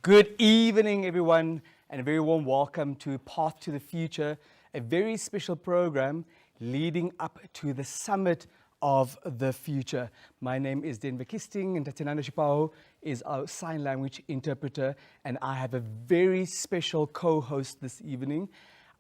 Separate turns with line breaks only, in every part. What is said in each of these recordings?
Good evening, everyone, and a very warm welcome to Path to the Future, a very special program leading up to the Summit of the Future. My name is Denver Kisting, and Tatiana Shipao is our sign language interpreter, and I have a very special co-host this evening.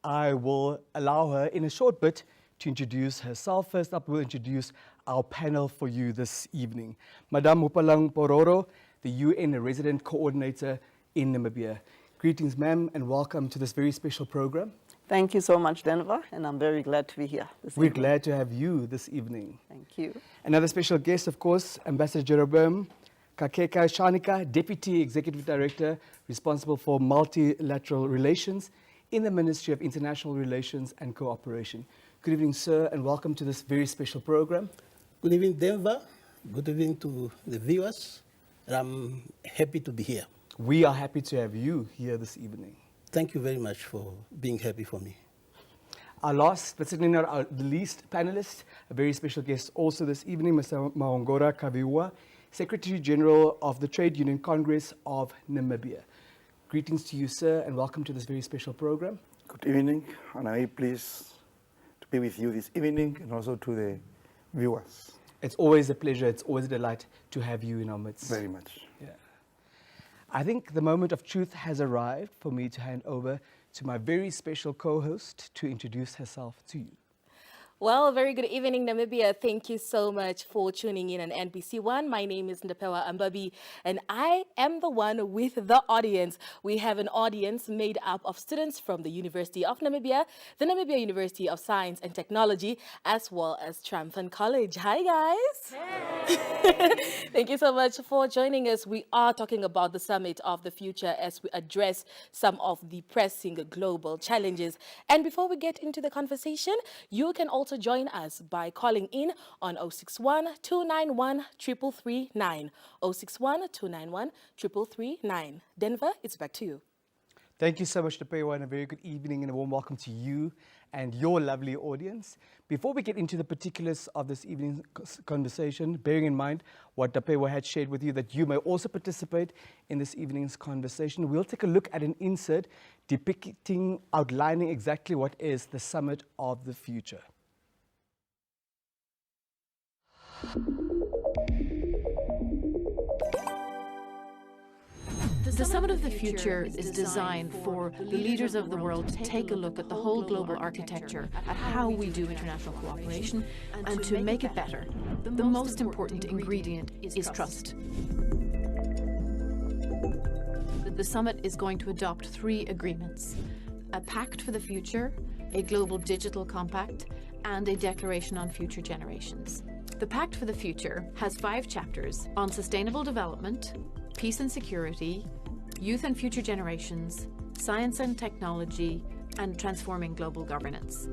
I will allow her in a short bit to introduce herself. First up, we'll introduce our panel for you this evening. Madame Mupalang Pororo, the UN Resident Coordinator in Namibia. Greetings, ma'am, and welcome to this very special program.
Thank you so much, Denver, and I'm very glad to be here this
We're
evening.
glad to have you this evening.
Thank you.
Another special guest, of course, Ambassador Jerome Kakeka Shanika, Deputy Executive Director, responsible for multilateral relations in the Ministry of International Relations and Cooperation. Good evening, sir, and welcome to this very special program.
Good evening, Denver. Good evening to the viewers. And I'm happy to be here.
We are happy to have you here this evening.
Thank you very much for being happy for me.
Our last, but certainly not our least panelist, a very special guest also this evening, Mr. Mahongora Kaviwa, Secretary General of the Trade Union Congress of Namibia. Greetings to you, sir, and welcome to this very special program.
Good evening, and I'm very pleased to be with you this evening and also to the viewers.
It's always a pleasure, it's always a delight to have you in our midst.
Very much.
Yeah. I think the moment of truth has arrived for me to hand over to my very special co-host to introduce herself to you.
Well, very good evening, Namibia. Thank you so much for tuning in on NBC One. My name is Ndapewa Ambabi, and I am the one with the audience. We have an audience made up of students from the University of Namibia, the Namibia University of Science and Technology, as well as Triumphant College. Hi, guys. Hey. Thank you so much for joining us. We are talking about the Summit of the Future as we address some of the pressing global challenges. And before we get into the conversation, you can also join us by calling in on 061-291-3339. 061-291-3339. Denver, it's back to you.
Thank you so much, Ndapewa, and a very good evening and a warm welcome to you and your lovely audience. Before we get into the particulars of this evening's conversation, bearing in mind what Ndapewa had shared with you, that you may also participate in this evening's conversation, we'll take a look at an insert depicting, outlining exactly what is the Summit of the Future.
The Summit of the Future is designed for the leaders of the world to take a look at the whole global architecture, at how we do international cooperation, and to make it better. The most important ingredient is trust. The Summit is going to adopt 3 agreements: a Pact for the Future, a Global Digital Compact, and a Declaration on Future Generations. The Pact for the Future has 5 chapters on sustainable development, peace and security, youth and future generations, science and technology, and transforming global governance.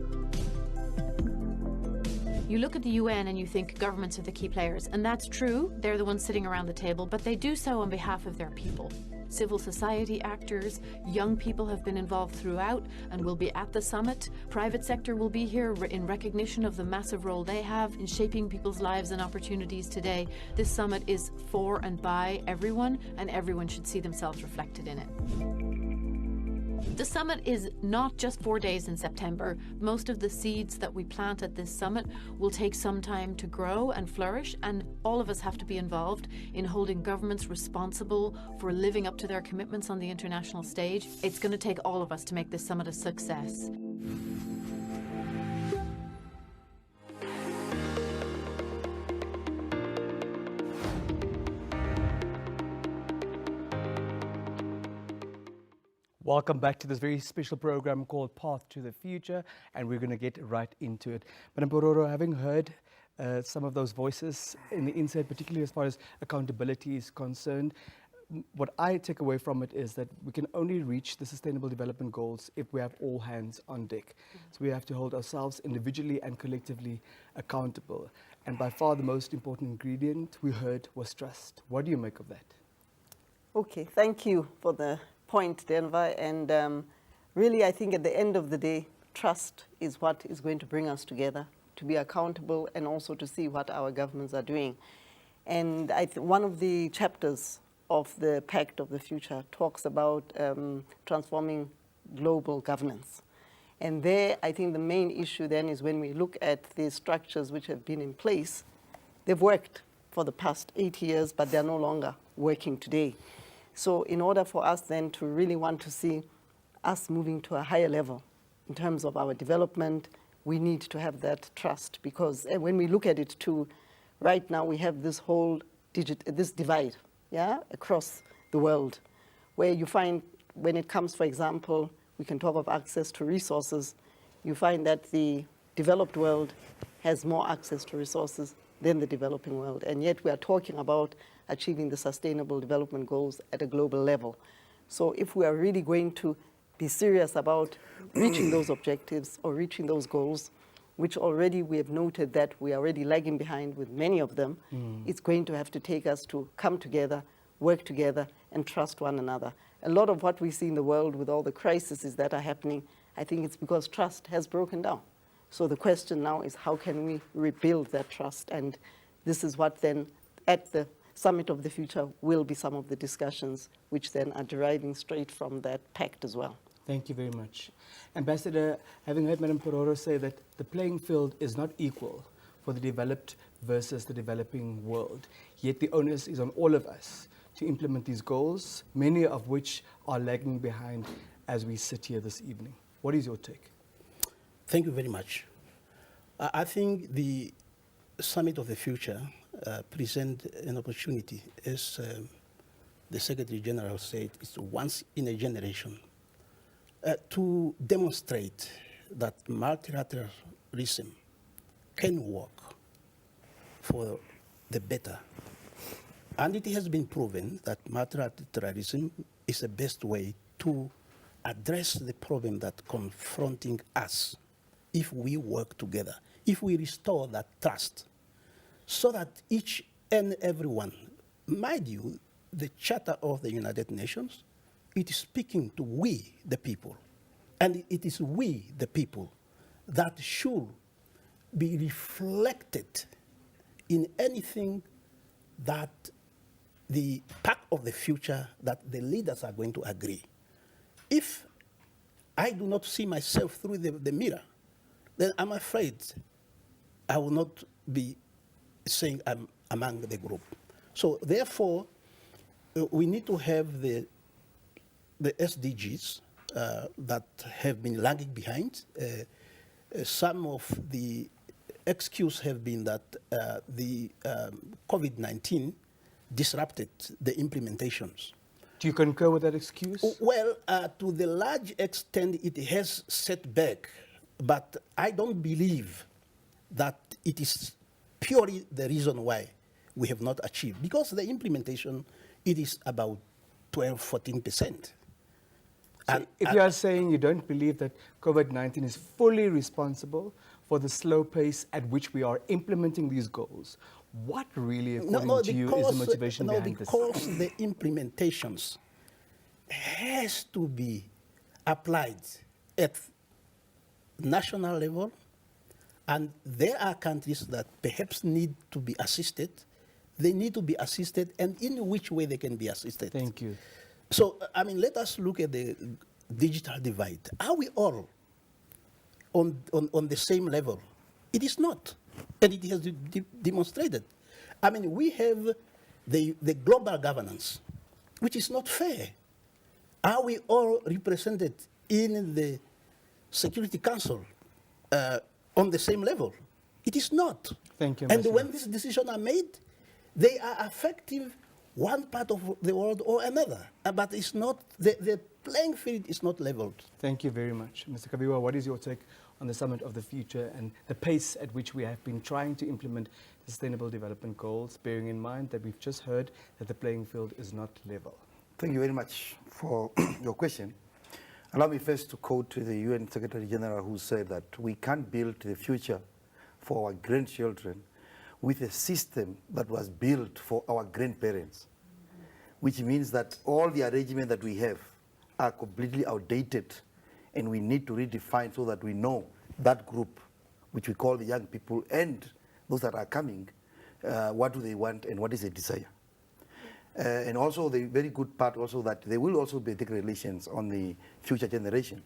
You look at the UN and you think governments are the key players, and that's true, they're the ones sitting around the table, but they do so on behalf of their people. Civil society actors, young people have been involved throughout and will be at the summit. Private sector will be here in recognition of the massive role they have in shaping people's lives and opportunities today. This summit is for and by everyone, and everyone should see themselves reflected in it. The summit is not just 4 days in September. Most of the seeds that we plant at this summit will take some time to grow and flourish, and all of us have to be involved in holding governments responsible for living up to their commitments on the international stage. It's going to take all of us to make this summit a success.
Welcome back to this very special program called Path to the Future, and we're going to get right into it. Madam Pororo, having heard some of those voices in the insert, particularly as far as accountability is concerned, what I take away from it is that we can only reach the Sustainable Development Goals if we have all hands on deck. So we have to hold ourselves individually and collectively accountable. And by far the most important ingredient we heard was trust. What do you make of that?
Okay, thank you for the point, Denver. And really, I think at the end of the day, trust is what is going to bring us together, to be accountable and also to see what our governments are doing. And one of the chapters of the Pact of the Future talks about transforming global governance. And there, I think the main issue then is when we look at the structures which have been in place, they've worked for the past 8 years, but they're no longer working today. So in order for us then to really want to see us moving to a higher level in terms of our development, we need to have that trust, because when we look at it too, right now we have this whole this divide, yeah, across the world, where you find when it comes, for example, we can talk of access to resources, you find that the developed world has more access to resources than the developing world. And yet we are talking about achieving the Sustainable Development Goals at a global level. So if we are really going to be serious about reaching those objectives or reaching those goals, which already we have noted that we are already lagging behind with many of them, it's going to have to take us to come together, work together, and trust one another. A lot of what we see in the world with all the crises that are happening, I think it's because trust has broken down. So the question now is, how can we rebuild that trust? And this is what then at the Summit of the Future will be some of the discussions which then are deriving straight from that pact as well.
Thank you very much. Ambassador, having heard Madam Pororo say that the playing field is not equal for the developed versus the developing world, yet the onus is on all of us to implement these goals, many of which are lagging behind as we sit here this evening. What is your take?
Thank you very much. I think the Summit of the Future presents an opportunity, as the Secretary General said, it's once in a generation, to demonstrate that multilateralism can work for the better. And it has been proven that multilateralism is the best way to address the problem that's confronting us if we work together, if we restore that trust, so that each and everyone, mind you, the Charter of the United Nations, it is speaking to we, the people. And it is we, the people, that should be reflected in anything that the Pact of the Future that the leaders are going to agree. If I do not see myself through the mirror, then I'm afraid I will not be saying I'm among the group. So therefore, we need to have the SDGs that have been lagging behind. Some of the excuses have been that the COVID-19 disrupted the implementations.
Do you concur with that excuse?
Well, to the large extent, it has set back, but I don't believe that it is purely the reason why we have not achieved. Because the implementation, it is about 12–14%.
So if you are saying you don't believe that COVID-19 is fully responsible for the slow pace at which we are implementing these goals, what really, according to you, is the motivation behind this?
Because the implementations has to be applied at national level, and there are countries that perhaps need to be assisted. They need to be assisted, and in which way they can be assisted.
Thank you.
So, I mean, let us look at the digital divide. Are we all on the same level? It is not, and it has demonstrated. I mean, we have the global governance, which is not fair. Are we all represented in the Security Council on the same level? It is not.
Thank you,
And
Ambassador.
when these decisions are made, they are affecting one part of the world or another. But it's not, the playing field is not leveled.
Thank you very much. Mr. Kabiwa, what is your take on the Summit of the Future and the pace at which we have been trying to implement the Sustainable Development Goals, bearing in mind that we've just heard that the playing field is not level?
Thank you very much for your question. Allow me first to quote the UN Secretary General, who said that we can't build the future for our grandchildren with a system that was built for our grandparents, which means that all the arrangements that we have are completely outdated, and we need to redefine so that we know that group, which we call the young people, and those that are coming, what do they want and what is their desire. And also the very good part also that there will also be ethical relations on the future generation,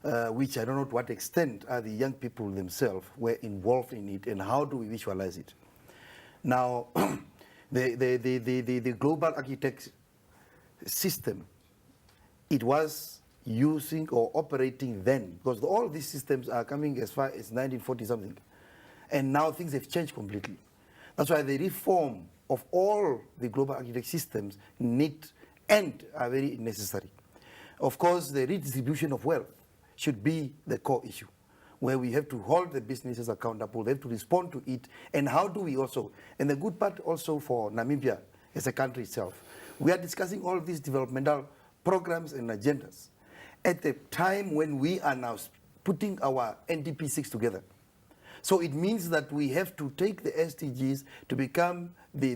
which I don't know to what extent are the young people themselves were involved in it and how do we visualize it. Now, the global architect system, it was using or operating then, because all these systems are coming as far as 1940 something, and now things have changed completely. That's why the reform of all the global architect systems need and are very necessary. Of course, the redistribution of wealth should be the core issue, where we have to hold the businesses accountable, they have to respond to it, and how do we also, and the good part also for Namibia as a country itself, we are discussing all these developmental programs and agendas at the time when we are now putting our NDP 6 together. So it means that we have to take the SDGs to become the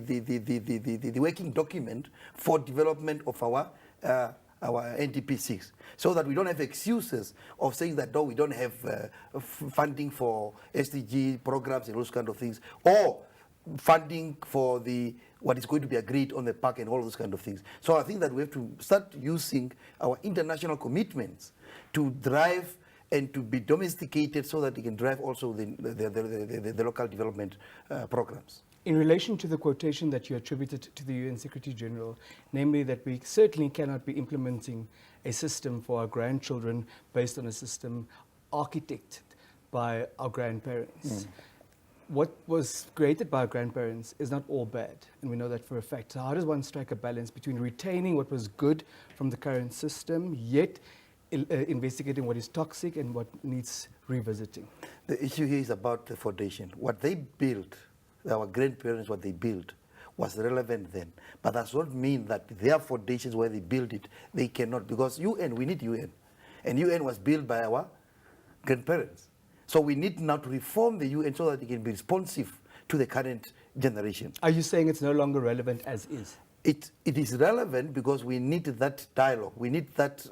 working document for development of our NDP 6, so that we don't have excuses of saying that, no, we don't have funding for SDG programs and those kind of things, or funding for what is going to be agreed on the park and all those kind of things. So I think that we have to start using our international commitments to drive and to be domesticated so that it can drive also the local development programs.
In relation to the quotation that you attributed to the UN Secretary General, namely that we certainly cannot be implementing a system for our grandchildren based on a system architected by our grandparents. What was created by our grandparents is not all bad, and we know that for a fact. So how does one strike a balance between retaining what was good from the current system, yet investigating what is toxic and what needs revisiting?
The issue here is about the foundation. What they built, our grandparents, what they built, was relevant then. But that does not mean that their foundations where they built it, they cannot, because UN, we need UN. And UN was built by our grandparents. So we need now to reform the UN so that it can be responsive to the current generation.
Are you saying it's no longer relevant as is?
It is relevant because we need that dialogue. We need that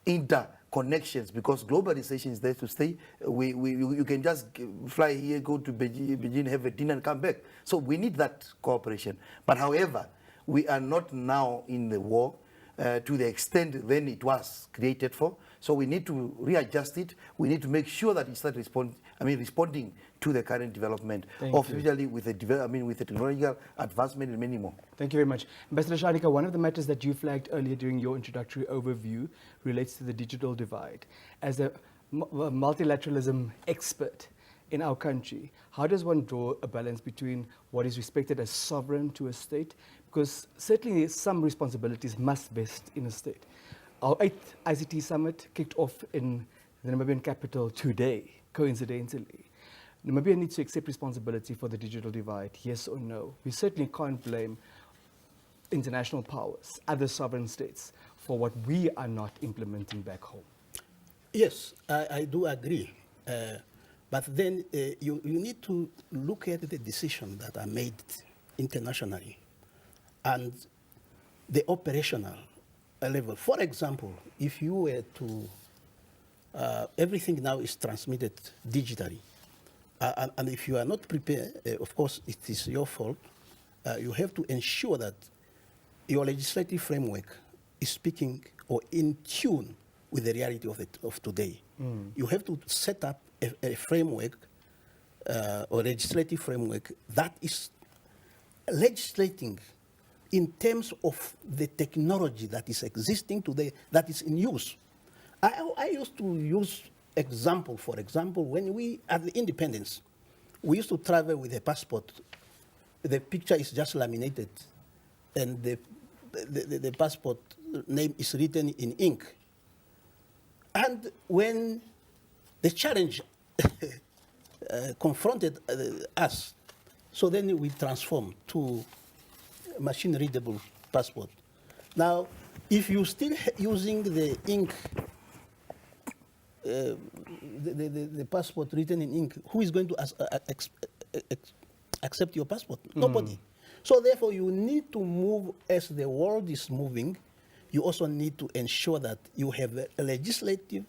interconnections, because globalization is there to stay. You can just fly here, go to Beijing, have a dinner and come back. So we need that cooperation. But however, we are not now in the war to the extent then it was created for. So we need to readjust it. We need to make sure that it starts responding to the current development, especially with the technological advancement and many more.
Thank you very much. Ambassador Shanika, one of the matters that you flagged earlier during your introductory overview relates to the digital divide. As a multilateralism expert in our country, how does one draw a balance between what is respected as sovereign to a state? Because certainly some responsibilities must vest in a state. Our 8th ICT Summit kicked off in the Namibian capital today, coincidentally. Namibia needs to accept responsibility for the digital divide, yes or no? We certainly can't blame international powers, other sovereign states, for what we are not implementing back home.
Yes, I do agree. But then you need to look at the decisions that are made internationally and the operational level. For example, if you were to, everything now is transmitted digitally. And if you are not prepared, of course, it is your fault. You have to ensure that your legislative framework is speaking or in tune with the reality of today. You have to set up a framework or legislative framework that is legislating in terms of the technology that is existing today, that is in use. I used to use example, for example, when we, at the independence, we used to travel with a passport. The picture is just laminated, and the passport name is written in ink. And when the challenge confronted us, so then we transformed to machine-readable passport. Now, if you're still using the ink, the passport written in ink, who is going to accept your passport? Nobody. So therefore, you need to move as the world is moving. You also need to ensure that you have a legislative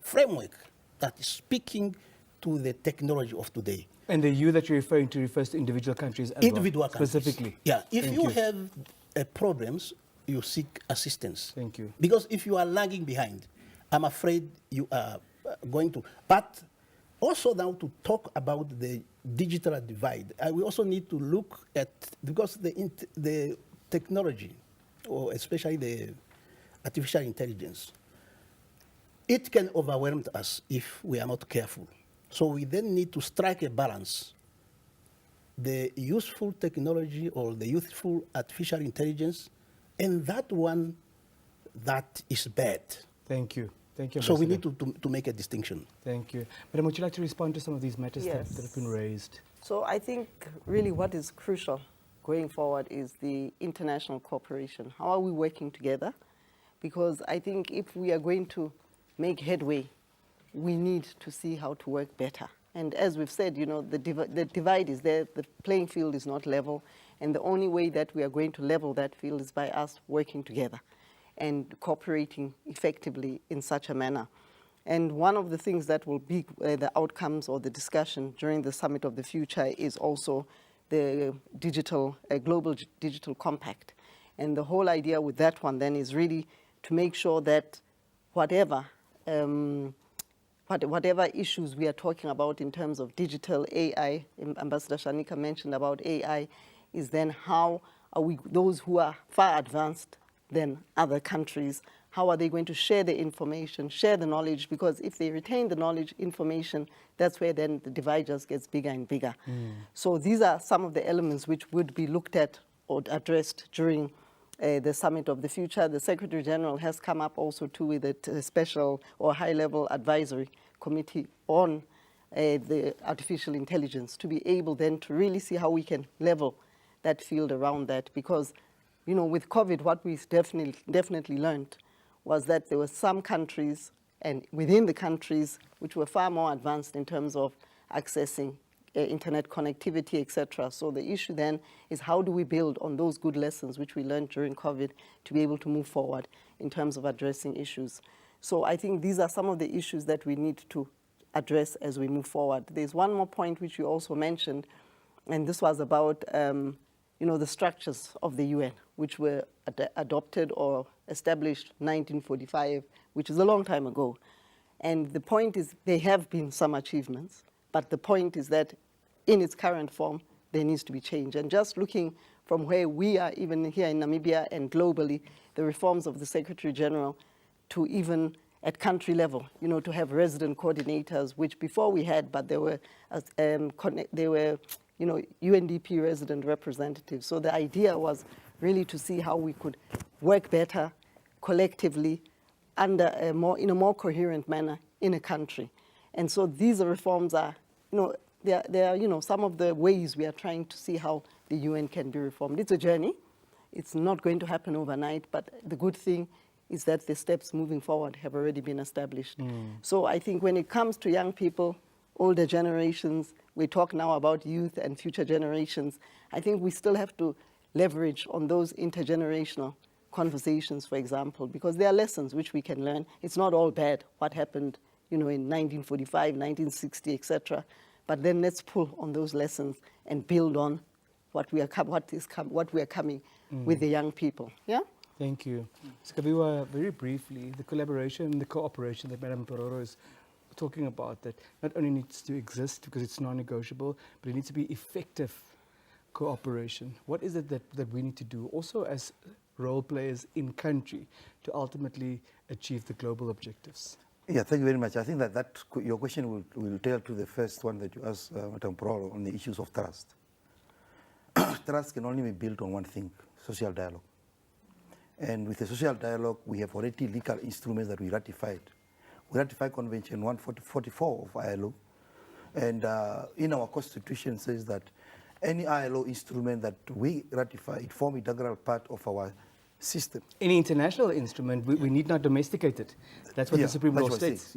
framework that is speaking to the technology of today.
And the you that you're referring to refers to individual countries as
Individual
well,
countries.
specifically.
Yeah, if
Thank
you have problems, you seek assistance.
Thank you.
Because if you are lagging behind, I'm afraid you are going to. But also now to talk about the digital divide, we also need to look at, because the technology, or especially the artificial intelligence, it can overwhelm us if we are not careful. So we then need to strike a balance. The useful technology or the useful artificial intelligence, and that one that is bad.
Thank you. Thank you,
So we
Ambassador.
need to make a distinction.
Thank you. Madam, would you like to respond to some of these matters
Yes.
that have been raised?
So I think really what is crucial going forward is the international cooperation. How are we working together? Because I think if we are going to make headway, we need to see how to work better. And as we've said, you know, the divide is there, the playing field is not level, and the only way that we are going to level that field is by us working together and cooperating effectively in such a manner. And one of the things that will be the outcomes or the discussion during the Summit of the Future is also the global digital compact. And the whole idea with that one then is really to make sure that whatever issues we are talking about in terms of digital AI, Ambassador Shanika mentioned about AI, is then how are we, those who are far advanced than other countries, how are they going to share the information, share the knowledge? Because if they retain the knowledge, information, that's where then the divide just gets bigger and bigger. So these are some of the elements which would be looked at or addressed during the Summit of the Future. The Secretary General has come up also too with a special or high-level advisory committee on the artificial intelligence to be able then to really see how we can level that field around that. Because, you know, with COVID, what we definitely learned was that there were some countries and within the countries which were far more advanced in terms of accessing internet connectivity, etc. So the issue then is how do we build on those good lessons which we learned during COVID to be able to move forward in terms of addressing issues. So I think these are some of the issues that we need to address as we move forward. There's one more point which you also mentioned, and this was about you know, the structures of the UN, which were adopted or established 1945, which is a long time ago. And the point is there have been some achievements, but the point is that in its current form, there needs to be change. And just looking from where we are, even here in Namibia and globally, the reforms of the Secretary General to even at country level, you know, to have resident coordinators, which before we had, but they were you know, UNDP resident representatives. So the idea was really to see how we could work better collectively under in a more coherent manner in a country. And so these reforms are, you know, they are, you know, some of the ways we are trying to see how the UN can be reformed. It's a journey. It's not going to happen overnight, but the good thing is that the steps moving forward have already been established. So I think when it comes to young people, older generations, we talk now about youth and future generations, I think we still have to leverage on those intergenerational conversations, for example, because there are lessons which we can learn. It's not all bad, what happened, you know, in 1945, 1960, etc. But then let's pull on those lessons and build on what we are coming with the young people. Yeah.
Thank you. Sikabiwa, very briefly, the collaboration and the cooperation that Madam Pororo is talking about, that not only needs to exist because it's non-negotiable, but it needs to be effective cooperation. What is it that we need to do also as role players in country to ultimately achieve the global objectives?
Yeah, thank you very much. I think that your question will tail to the first one that you asked, Madam Pororo, on the issues of trust. Trust can only be built on one thing, social dialogue. And with the social dialogue, we have already legal instruments that we ratified. We ratified Convention 144 of ILO, and in our constitution says that any ILO instrument that we ratify, it forms an integral part of our system.
Any international instrument, we need not domesticate it. That's what the Supreme Law states.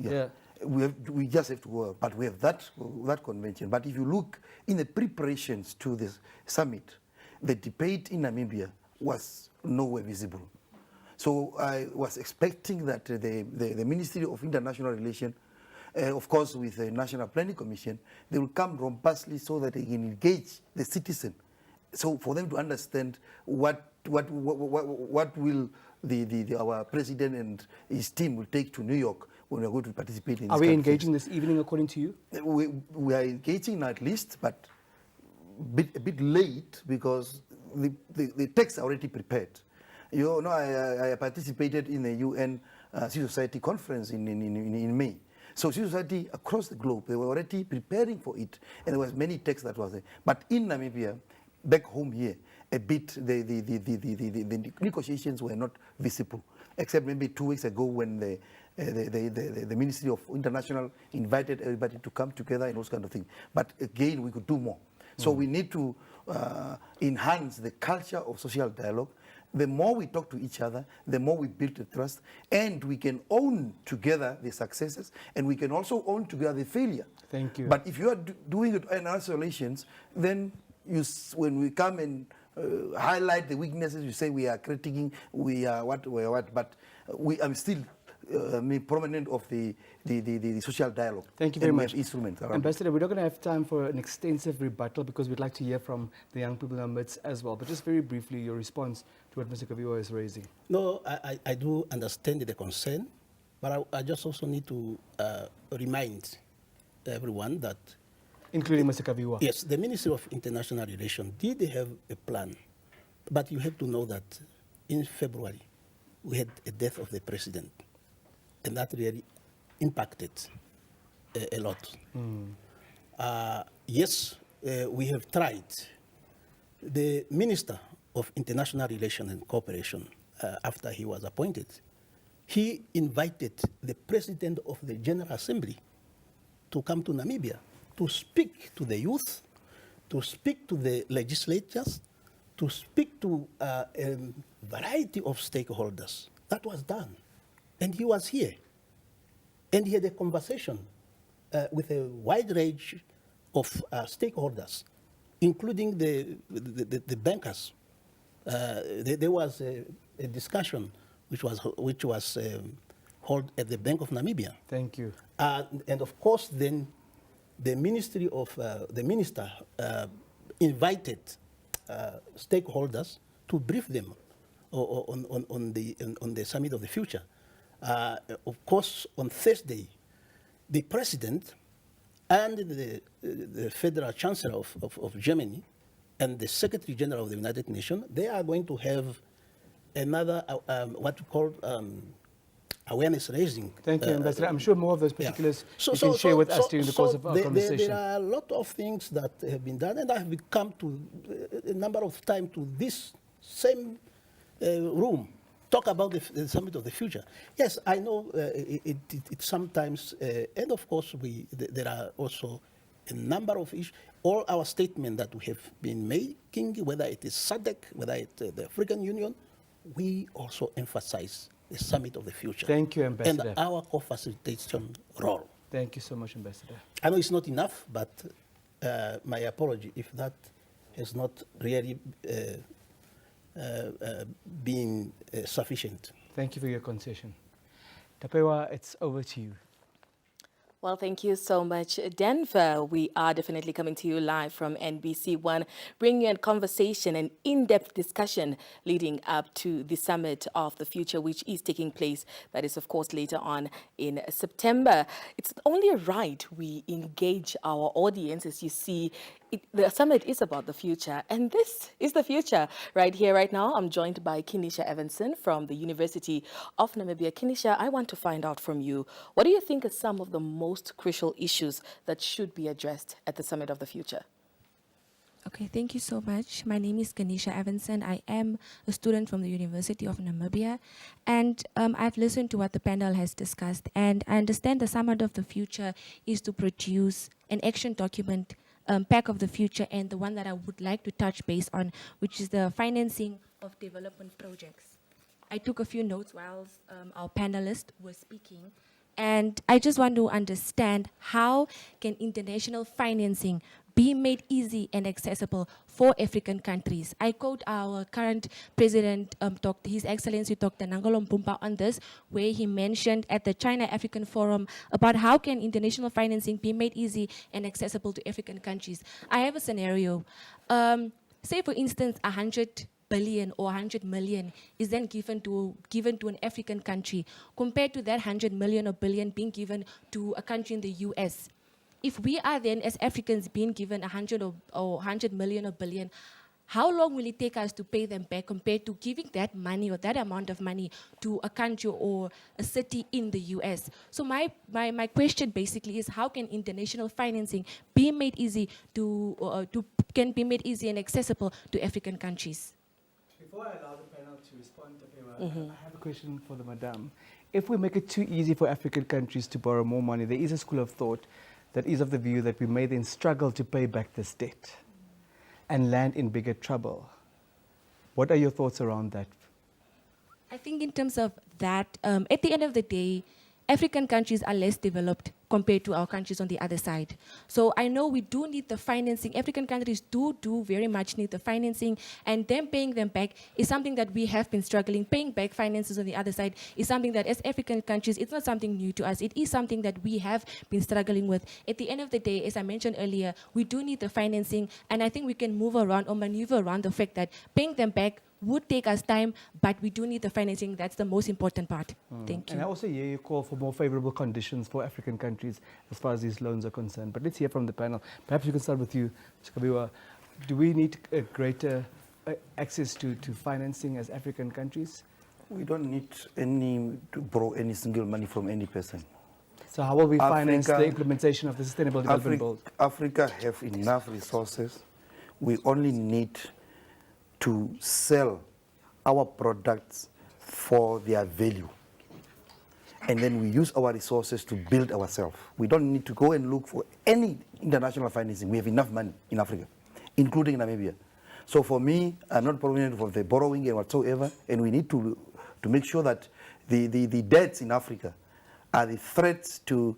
We just have to work, but we have that convention. But if you look in the preparations to this summit, the debate in Namibia was nowhere visible. So I was expecting that the Ministry of International Relations of course, with the National Planning Commission, they will come robustly so that they can engage the citizen. So for them to understand what will our president and his team will take to New York when we are going to participate in this.
Are we
kind of things.
engaging this evening according to you?
We are engaging now at least, but a bit late because the texts are already prepared. You know, I participated in the UN Civil Society conference in May. So civil society across the globe, they were already preparing for it, and there was many texts that was there. But in Namibia, back home here, a bit the negotiations were not visible, except maybe 2 weeks ago when the Ministry of International invited everybody to come together and those kind of things. But again, we could do more. So we need to enhance the culture of social dialogue. The more we talk to each other, the more we build the trust, and we can own together the successes, and we can also own together the failure.
Thank you.
But if you are doing it in isolations, then when we come and highlight the weaknesses, you say we are critiquing, we are what, but we are still prominent of the social dialogue.
Thank you very
and we
much.
have instruments around.
Ambassador, we're not going to have time for an extensive rebuttal because we'd like to hear from the young people in our midst as well. But just very briefly, your response to what Mr. Kaviwa is raising.
No, I do understand the concern, but I just also need to remind everyone that
Including Mr. Kaviwa.
yes, the Ministry of International Relations did have a plan, but you have to know that in February we had a death of the president, and that really impacted a lot. Yes, we have tried. The Minister of International Relations and Cooperation, after he was appointed, he invited the President of the General Assembly to come to Namibia to speak to the youth, to speak to the legislatures, to speak to a variety of stakeholders. That was done. And he was here. And he had a conversation with a wide range of stakeholders, including the bankers. There was a discussion which was held at the Bank of Namibia.
Thank you.
And of course, then the Ministry of the Minister invited stakeholders to brief them on the Summit of the Future. Of course, on Thursday, the President and the Federal Chancellor of Germany and the Secretary General of the United Nations, they are going to have another, what we call awareness raising.
Thank you, Ambassador. I'm sure more of those
Yeah.
particulars you can share with us during the course of our conversation.
There are a lot of things that have been done, and I have come to a number of times to this same room, talk about the Summit of the Future. Yes, I know it sometimes, and of course there are also a number of issues. All our statements that we have been making, whether it is SADC, whether it's the African Union, we also emphasize the Summit of the Future.
Thank you, Ambassador.
And our co-facilitation role.
Thank you so much, Ambassador.
I know it's not enough, but my apology if that has not really been sufficient.
Thank you for your concession. Tapewa, it's over to you.
Well, thank you so much, Denver. We are definitely coming to you live from NBC One, bringing you a conversation, an in-depth discussion leading up to the Summit of the Future, which is taking place. That is, of course, later on in September. It's only right we engage our audience. As you see, the summit is about the future, and this is the future right here, right now. I'm joined by Kenisha Evanson from the University of Namibia. Kenisha, I want to find out from you, what do you think are some of the most crucial issues that should be addressed at the Summit of the Future?
Okay, thank you so much. My name is Kenisha Evanson. I am a student from the University of Namibia, and I've listened to what the panel has discussed, and I understand the Summit of the Future is to produce an action document, pack of the future, and the one that I would like to touch base on, which is the financing of development projects. I took a few notes while our panelists were speaking, and I just want to understand how can international financing be made easy and accessible for African countries. I quote our current president, His Excellency Dr. Nangolo Mpumpa, on this, where he mentioned at the China-African Forum about how can international financing be made easy and accessible to African countries. I have a scenario. Say, for instance, 100 billion or 100 million is then given to an African country, compared to that 100 million or billion being given to a country in the US. If we are then, as Africans, being given 100 or 100 million or billion, how long will it take us to pay them back compared to giving that money or that amount of money to a country or a city in the US? So my question basically is, how can international financing be made easy can be made easy and accessible to African countries?
Before I allow the panel to respond, I have a question for the madam. If we make it too easy for African countries to borrow more money, there is a school of thought that is of the view that we may then struggle to pay back this debt and land in bigger trouble. What are your thoughts around that?
I think in terms of that, at the end of the day, African countries are less developed compared to our countries on the other side. So I know we do need the financing. African countries do very much need the financing, and them paying them back is something that we have been struggling. Paying back finances on the other side is something that, as African countries, it's not something new to us. It is something that we have been struggling with. At the end of the day, as I mentioned earlier, we do need the financing, and I think we can move around or maneuver around the fact that paying them back would take us time, but we do need the financing. That's the most important part. Thank you.
And I also hear you call for more favorable conditions for African countries as far as these loans are concerned. But let's hear from the panel. Perhaps we can start with you, Mr. Kabiwa. Do we need a greater access to financing as African countries?
We don't need to borrow any single money from any person.
So how will we finance
Africa-
the implementation of the Sustainable Development Goals?
Africa have enough resources. We only need to sell our products for their value. And then we use our resources to build ourselves. We don't need to go and look for any international financing. We have enough money in Africa, including Namibia. So for me, I'm not proponent for the borrowing and whatsoever, and we need to make sure that the debts in Africa are the threats to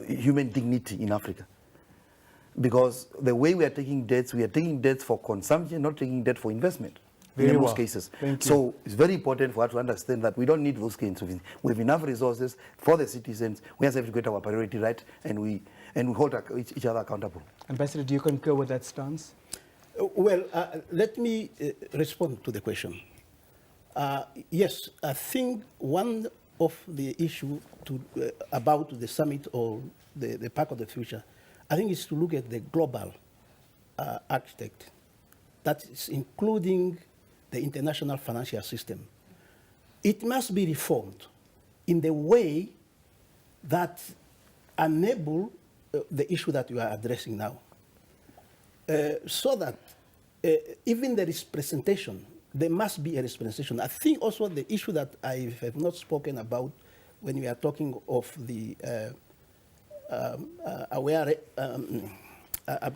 human dignity in Africa. Because the way we are taking debts for consumption, not taking debt for investment in most cases.
Thank you.
So it's very important for us to understand that we don't need those kinds of things. We have enough resources for the citizens. We have to get our priority right, and we hold each other accountable.
Ambassador, do you concur with that stance?
Well, let me respond to the question. Yes, I think one of the issue about the summit or the Park of the Future, I think is to look at the global architect, that is including the international financial system. It must be reformed in the way that enable the issue that you are addressing now. So that even there is presentation, there must be a representation. I think also the issue that I have not spoken about when we are talking of the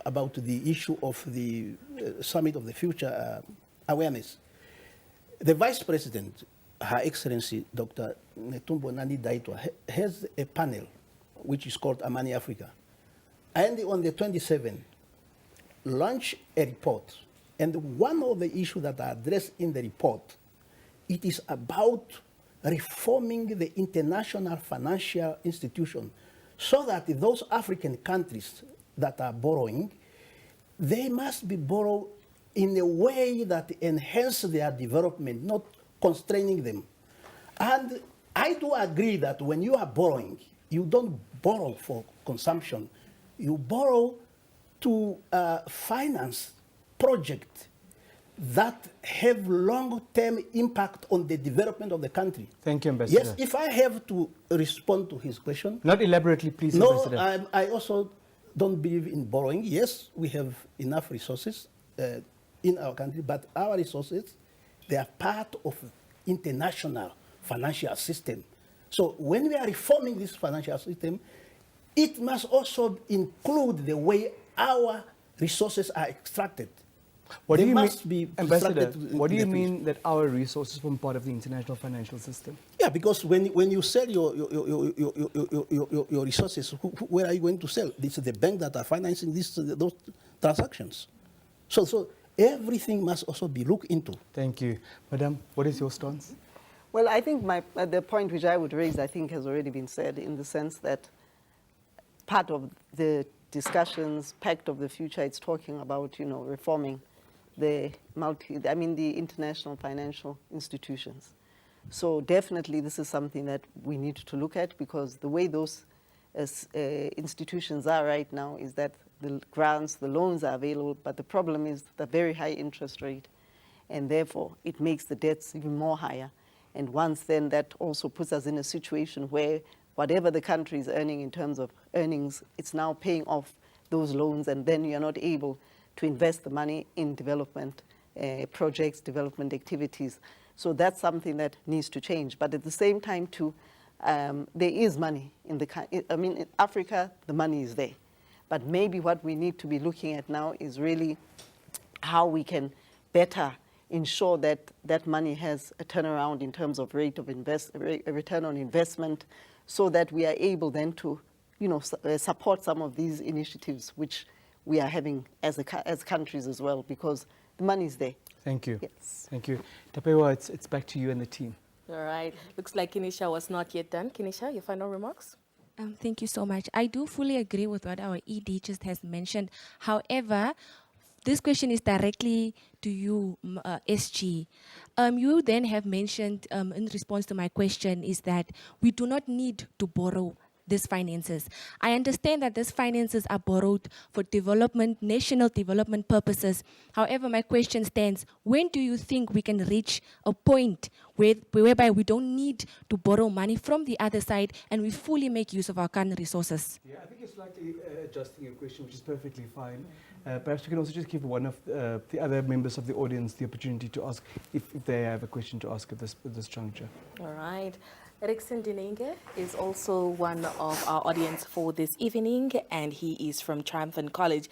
about the issue of the Summit of the Future awareness. The Vice President, Her Excellency Dr. Netumbo Nandi-Ndaitwah, has a panel which is called Amani Africa. And on the 27th, launch a report. And one of the issues that are addressed in the report, it is about reforming the international financial institution so that those African countries that are borrowing, they must be borrowed in a way that enhances their development, not constraining them. And I do agree that when you are borrowing, you don't borrow for consumption. You borrow to finance projects that have long-term impact on the development of the country.
Thank you, Ambassador.
Yes, if I have to respond to his question.
Not elaborately, please,
No,
Ambassador.
I also don't believe in borrowing. Yes, we have enough resources in our country, but our resources, they are part of international financial system. So when we are reforming this financial system, it must also include the way our resources are extracted.
What do
They
you
must
mean,
be
Ambassador,
extracted
what do
in
you
the future.
mean that our resources form part of the international financial system?
Yeah, because when you sell your resources, where are you going to sell? It's the bank that are financing those transactions. So everything must also be looked into.
Thank you. Madam, what is your stance?
Well, I think the point which I would raise, I think, has already been said, in the sense that part of the discussions, Pact of the Future, it's talking about, reforming the international financial institutions. So definitely this is something that we need to look at, because the way those institutions are right now is that the grants, the loans are available, but the problem is the very high interest rate, and therefore it makes the debts even more higher. And once then, that also puts us in a situation where whatever the country is earning in terms of earnings, it's now paying off those loans, and then you're not able to invest the money in development projects, development activities. So that's something that needs to change. But at the same time, too, there is money in in Africa, the money is there. But maybe what we need to be looking at now is really how we can better ensure that that money has a turnaround in terms of return on investment, so that we are able then to, support some of these initiatives which we are having as countries as well, because the money is there.
Thank you.
Yes.
Thank you. Tapewa, it's back to you and the team.
All right. Looks like Kinisha was not yet done. Kinisha, your final remarks?
Thank you so much. I do fully agree with what our ED just has mentioned. However, this question is directly to you, SG. You then have mentioned, in response to my question, is that we do not need to borrow these finances. I understand that these finances are borrowed for development, national development purposes. However, my question stands, when do you think we can reach a point whereby we don't need to borrow money from the other side and we fully make use of our current resources?
Yeah, I think you're slightly adjusting your question, which is perfectly fine. Perhaps we can also just give one of the other members of the audience the opportunity to ask if they have a question to ask at this juncture.
All right. Erickson Dinenge is also one of our audience for this evening, and he is from Triumphant College.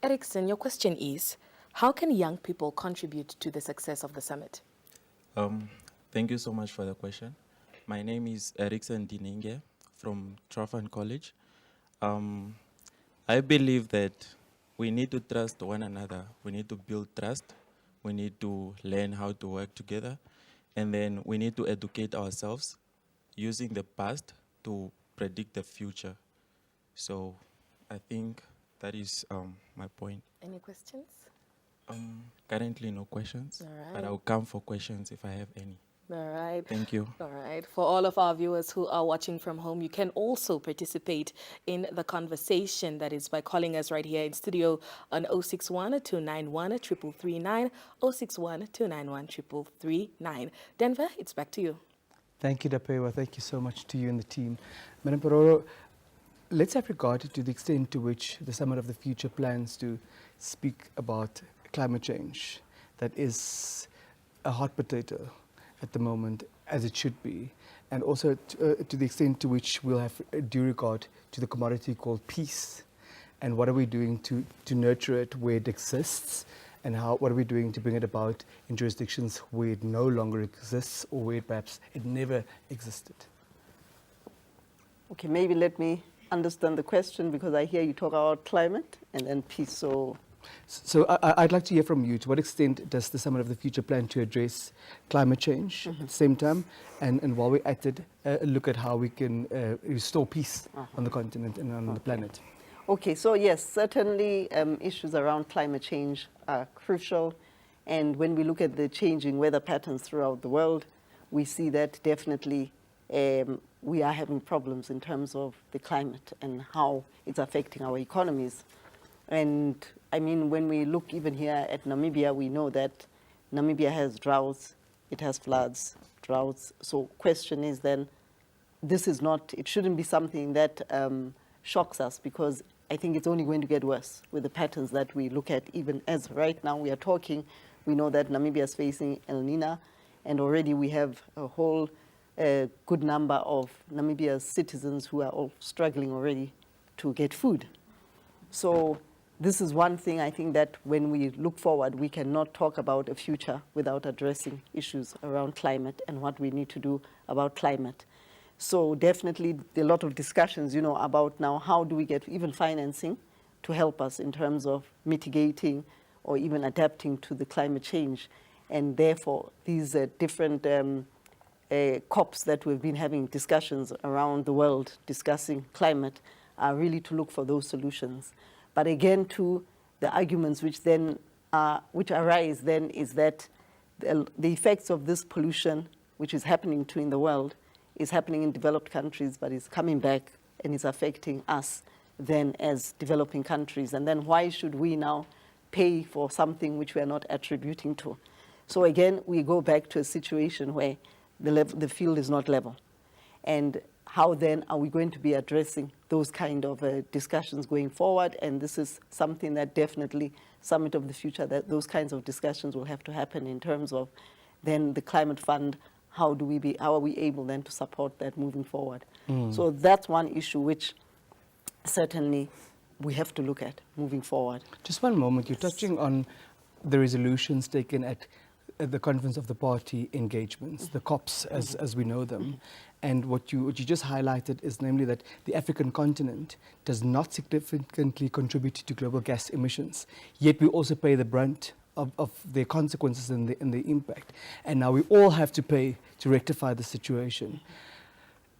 Erickson, your question is, how can young people contribute to the success of the summit?
Thank you so much for the question. My name is Erickson Dinenge from Triumphant College. I believe that we need to trust one another. We need to build trust. We need to learn how to work together. And then we need to educate ourselves using the past to predict the future. So I think that is my point.
Any questions?
Currently no questions,
All right.
but I'll come for questions if I have any.
All right.
Thank you.
All right. For all of our viewers who are watching from home, you can also participate in the conversation. That is by calling us right here in studio on 061-291-3339, 061-291-3339. Denver, it's back to you.
Thank you, Tapewa. Thank you so much to you and the team. Madam Pororo, let's have regard to the extent to which the Summit of the Future plans to speak about climate change. That is a hot potato at the moment, as it should be, and also to the extent to which we'll have due regard to the commodity called peace, and what are we doing to nurture it where it exists, and what are we doing to bring it about in jurisdictions where it no longer exists or where perhaps it never existed.
Okay, maybe let me understand the question, because I hear you talk about climate and then peace.
So I'd like to hear from you. To what extent does the Summit of the Future plan to address climate change at the same time? And while we're at it, look at how we can restore peace on the continent and on the planet.
Okay, so yes, certainly issues around climate change are crucial. And when we look at the changing weather patterns throughout the world, we see that definitely we are having problems in terms of the climate and how it's affecting our economies. And I mean, when we look even here at Namibia, we know that Namibia has droughts, it has floods, droughts. So question is then, it shouldn't be something that shocks us, because I think it's only going to get worse with the patterns that we look at. Even as right now we are talking, we know that Namibia is facing El Nino, and already we have a whole good number of Namibia's citizens who are all struggling already to get food. So this is one thing I think that when we look forward, we cannot talk about a future without addressing issues around climate and what we need to do about climate. So definitely a lot of discussions, you know, about now how do we get even financing to help us in terms of mitigating or even adapting to the climate change. And therefore, these different COPs that we've been having discussions around the world discussing climate are really to look for those solutions. But again, too, the arguments which then which arise then is that the effects of this pollution, which is happening too in the world, is happening in developed countries, but is coming back and is affecting us then as developing countries. And then why should we now pay for something which we are not attributing to? So again, we go back to a situation where the field is not level. And how then are we going to be addressing those kind of discussions going forward? And this is something that definitely Summit of the Future, that those kinds of discussions will have to happen in terms of then the climate fund. How are we able then to support that moving forward? So that's one issue which certainly we have to look at moving forward.
Just one moment. You're touching on the resolutions taken at the Conference of the Party engagements, the COPs as we know them. And what you just highlighted is namely that the African continent does not significantly contribute to global gas emissions, yet we also pay the brunt of their consequences and the impact. And now we all have to pay to rectify the situation.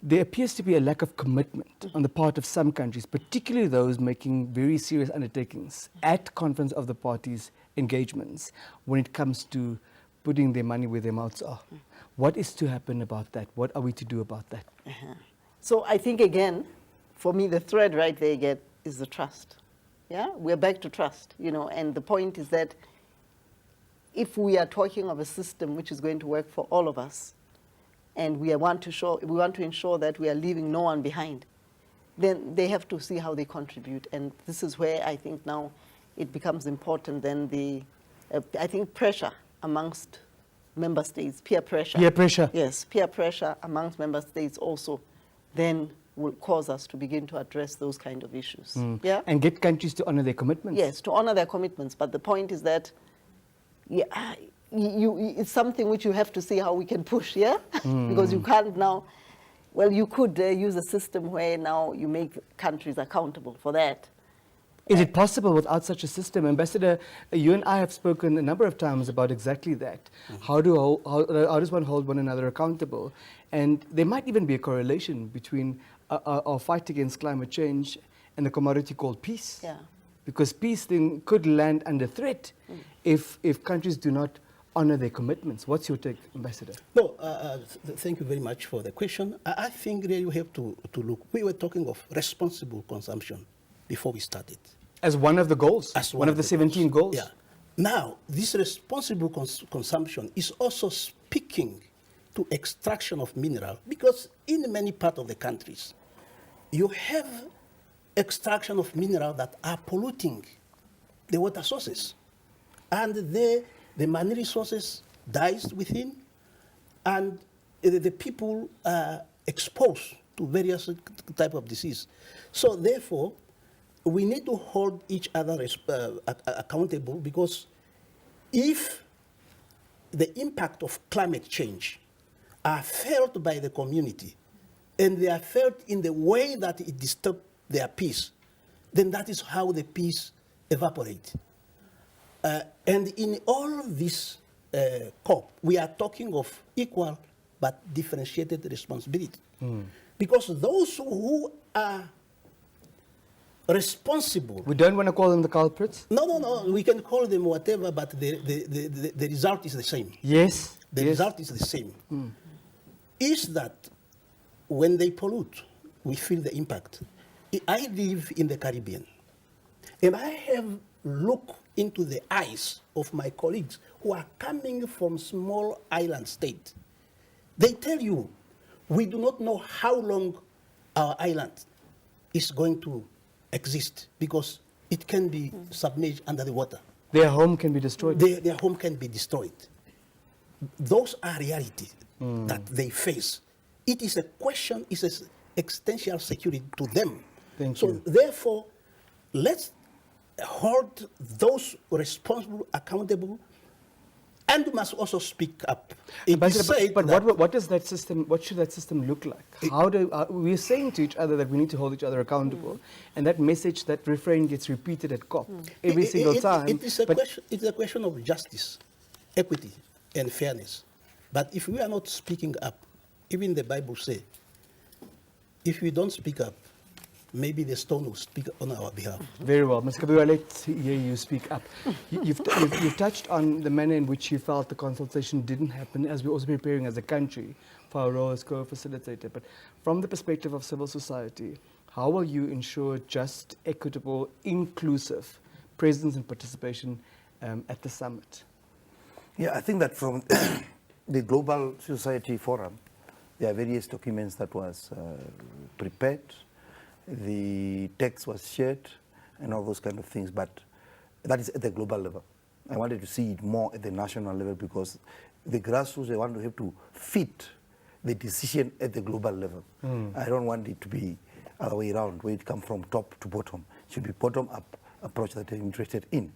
There appears to be a lack of commitment on the part of some countries, particularly those making very serious undertakings at Conference of the Parties engagements when it comes to putting their money where their mouths are. What is to happen about that? What are we to do about that?
So I think, again, for me, the thread right there again is the trust. Yeah, we're back to trust, you know, and the point is that if we are talking of a system which is going to work for all of us, and we want to ensure that we are leaving no one behind, then they have to see how they contribute. And this is where I think now it becomes important then I think pressure amongst member states, peer pressure.
Peer pressure.
Yes, peer pressure amongst member states also then will cause us to begin to address those kind of issues. Yeah?
And get countries to honor their commitments.
Yes, to honor their commitments. But the point is that it's something which you have to see how we can push, yeah? Because you can't now, well, you could use a system where now you make countries accountable for that.
Is it possible without such a system? Ambassador, you and I have spoken a number of times about exactly that. How does one hold one another accountable? And there might even be a correlation between our fight against climate change and the commodity called peace.
Yeah.
Because peace then could land under threat if countries do not honor their commitments. What's your take, Ambassador?
No, thank you very much for the question. I think really we have to look. We were talking of responsible consumption before we started.
As one of the goals,
As
one of the 17 goals.
Yeah. Now, this responsible consumption is also speaking to extraction of mineral, because in many parts of the countries, you have extraction of mineral that are polluting the water sources. And the marine resources dies within, and the people are exposed to various type of disease. So therefore, we need to hold each other accountable, because if the impact of climate change are felt by the community, and they are felt in the way that it disturbs their peace, then that is how the peace evaporates. And in all this COP, we are talking of equal but differentiated responsibility. Because those who are responsible...
We don't want to call them the culprits?
No, we can call them whatever, but the result is the same.
Yes.
The result is the same. Is that when they pollute, we feel the impact. I live in the Caribbean, and I have looked into the eyes of my colleagues who are coming from small island states. They tell you, we do not know how long our island is going to exist, because it can be submerged under the water.
Their home can be destroyed.
Their home can be destroyed. Those are realities that they face. It is a question, it's an existential security to them.
Thank
so
you.
therefore, let's hold those responsible accountable, and we must also speak up. It is said
But
that
what does that system? What should that system look like? How do we're saying to each other that we need to hold each other accountable, and that message, that refrain gets repeated at COP every single time.
It is a
but
question. It's a question of justice, equity, and fairness. But if we are not speaking up, even the Bible says, if we don't speak up, maybe the stone will speak on our behalf.
Very well. Ms. Kabira, let's hear you speak up. You've touched on the manner in which you felt the consultation didn't happen, as we're also preparing as a country for our role as co-facilitator. But from the perspective of civil society, how will you ensure just, equitable, inclusive presence and participation at the summit?
Yeah, I think that from the Global Society Forum, there are various documents that was prepared. The text was shared and all those kind of things, but that is at the global level. I wanted to see it more at the national level because the grassroots, they want to have to fit the decision at the global level. I don't want it to be other way around, where it comes from top to bottom. It should be bottom-up approach that I'm interested in.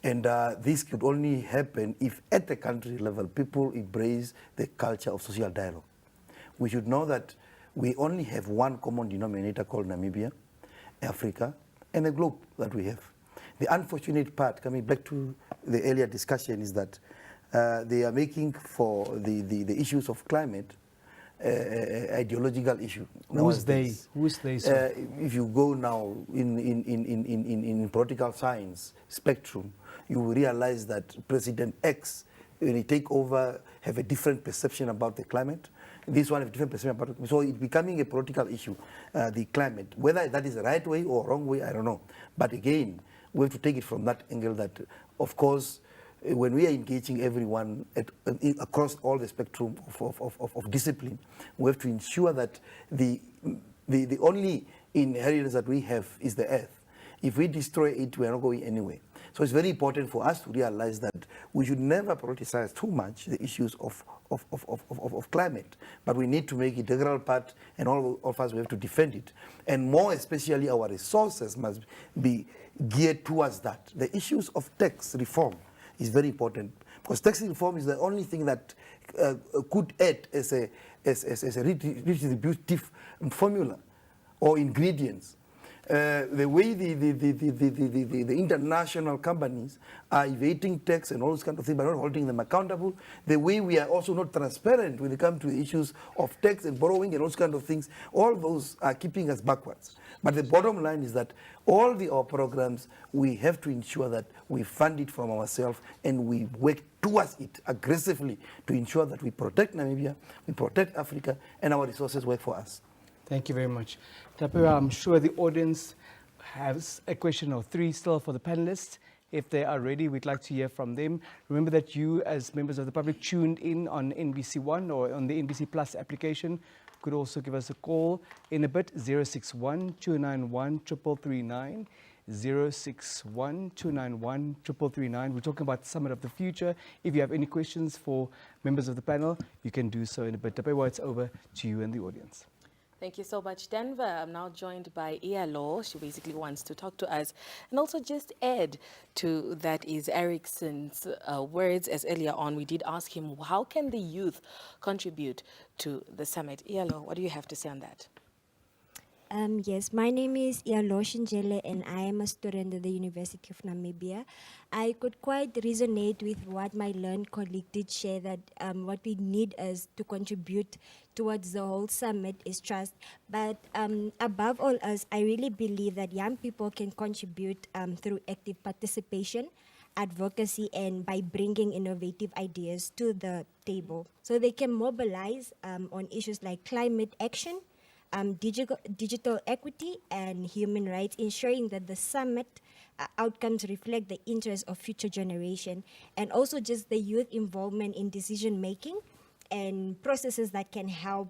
And this could only happen if at the country level, people embrace the culture of social dialogue. We should know that we only have one common denominator called Namibia, Africa, and the globe that we have. The unfortunate part, coming back to the earlier discussion, is that they are making for the issues of climate ideological issue.
Who's they? Who's they? Sir?
If you go now in political science spectrum, you will realize that President X, when he take over, have a different perception about the climate. This one have a different perception about it. So it's becoming a political issue, the climate. Whether that is the right way or wrong way, I don't know. But again, we have to take it from that angle that, of course, when we are engaging everyone across all the spectrum of discipline, we have to ensure that the only inheritance that we have is the earth. If we destroy it, we are not going anywhere. So it's very important for us to realize that we should never politicize too much the issues of climate, but we need to make it an integral part, and all of us, we have to defend it. And more especially, our resources must be geared towards that. The issues of tax reform is very important, because tax reform is the only thing that could add as a redistributive formula or ingredients. The way the international companies are evading tax and all those kind of things, but not holding them accountable. The way we are also not transparent when it comes to the issues of tax and borrowing and those kind of things, all those are keeping us backwards. But the bottom line is that all our programs, we have to ensure that we fund it from ourselves and we work towards it aggressively to ensure that we protect Namibia, we protect Africa, and our resources work for us.
Thank you very much. Tapira, I'm sure the audience has a question or three still for the panelists. If they are ready, we'd like to hear from them. Remember that you, as members of the public, tuned in on NBC One or on the NBC Plus application, could also give us a call in a bit, 061 291 3339. 061 291 3339. We're talking about Summit of the Future. If you have any questions for members of the panel, you can do so in a bit. Tapira, it's over to you and the audience.
Thank you so much, Denver. I'm now joined by Iyalo. She basically wants to talk to us and also just add to that is Erickson's words. As earlier on, we did ask him, how can the youth contribute to the summit? Iyalo, what do you have to say on that?
Yes, my name is Iyalo Shinjele and I am a student at the University of Namibia. I could quite resonate with what my learned colleague did share, that what we need is to contribute towards the whole summit is trust. But above all else, I really believe that young people can contribute through active participation, advocacy, and by bringing innovative ideas to the table. So they can mobilize on issues like climate action, digital equity, and human rights, ensuring that the summit outcomes reflect the interests of future generation, and also just the youth involvement in decision making and processes that can help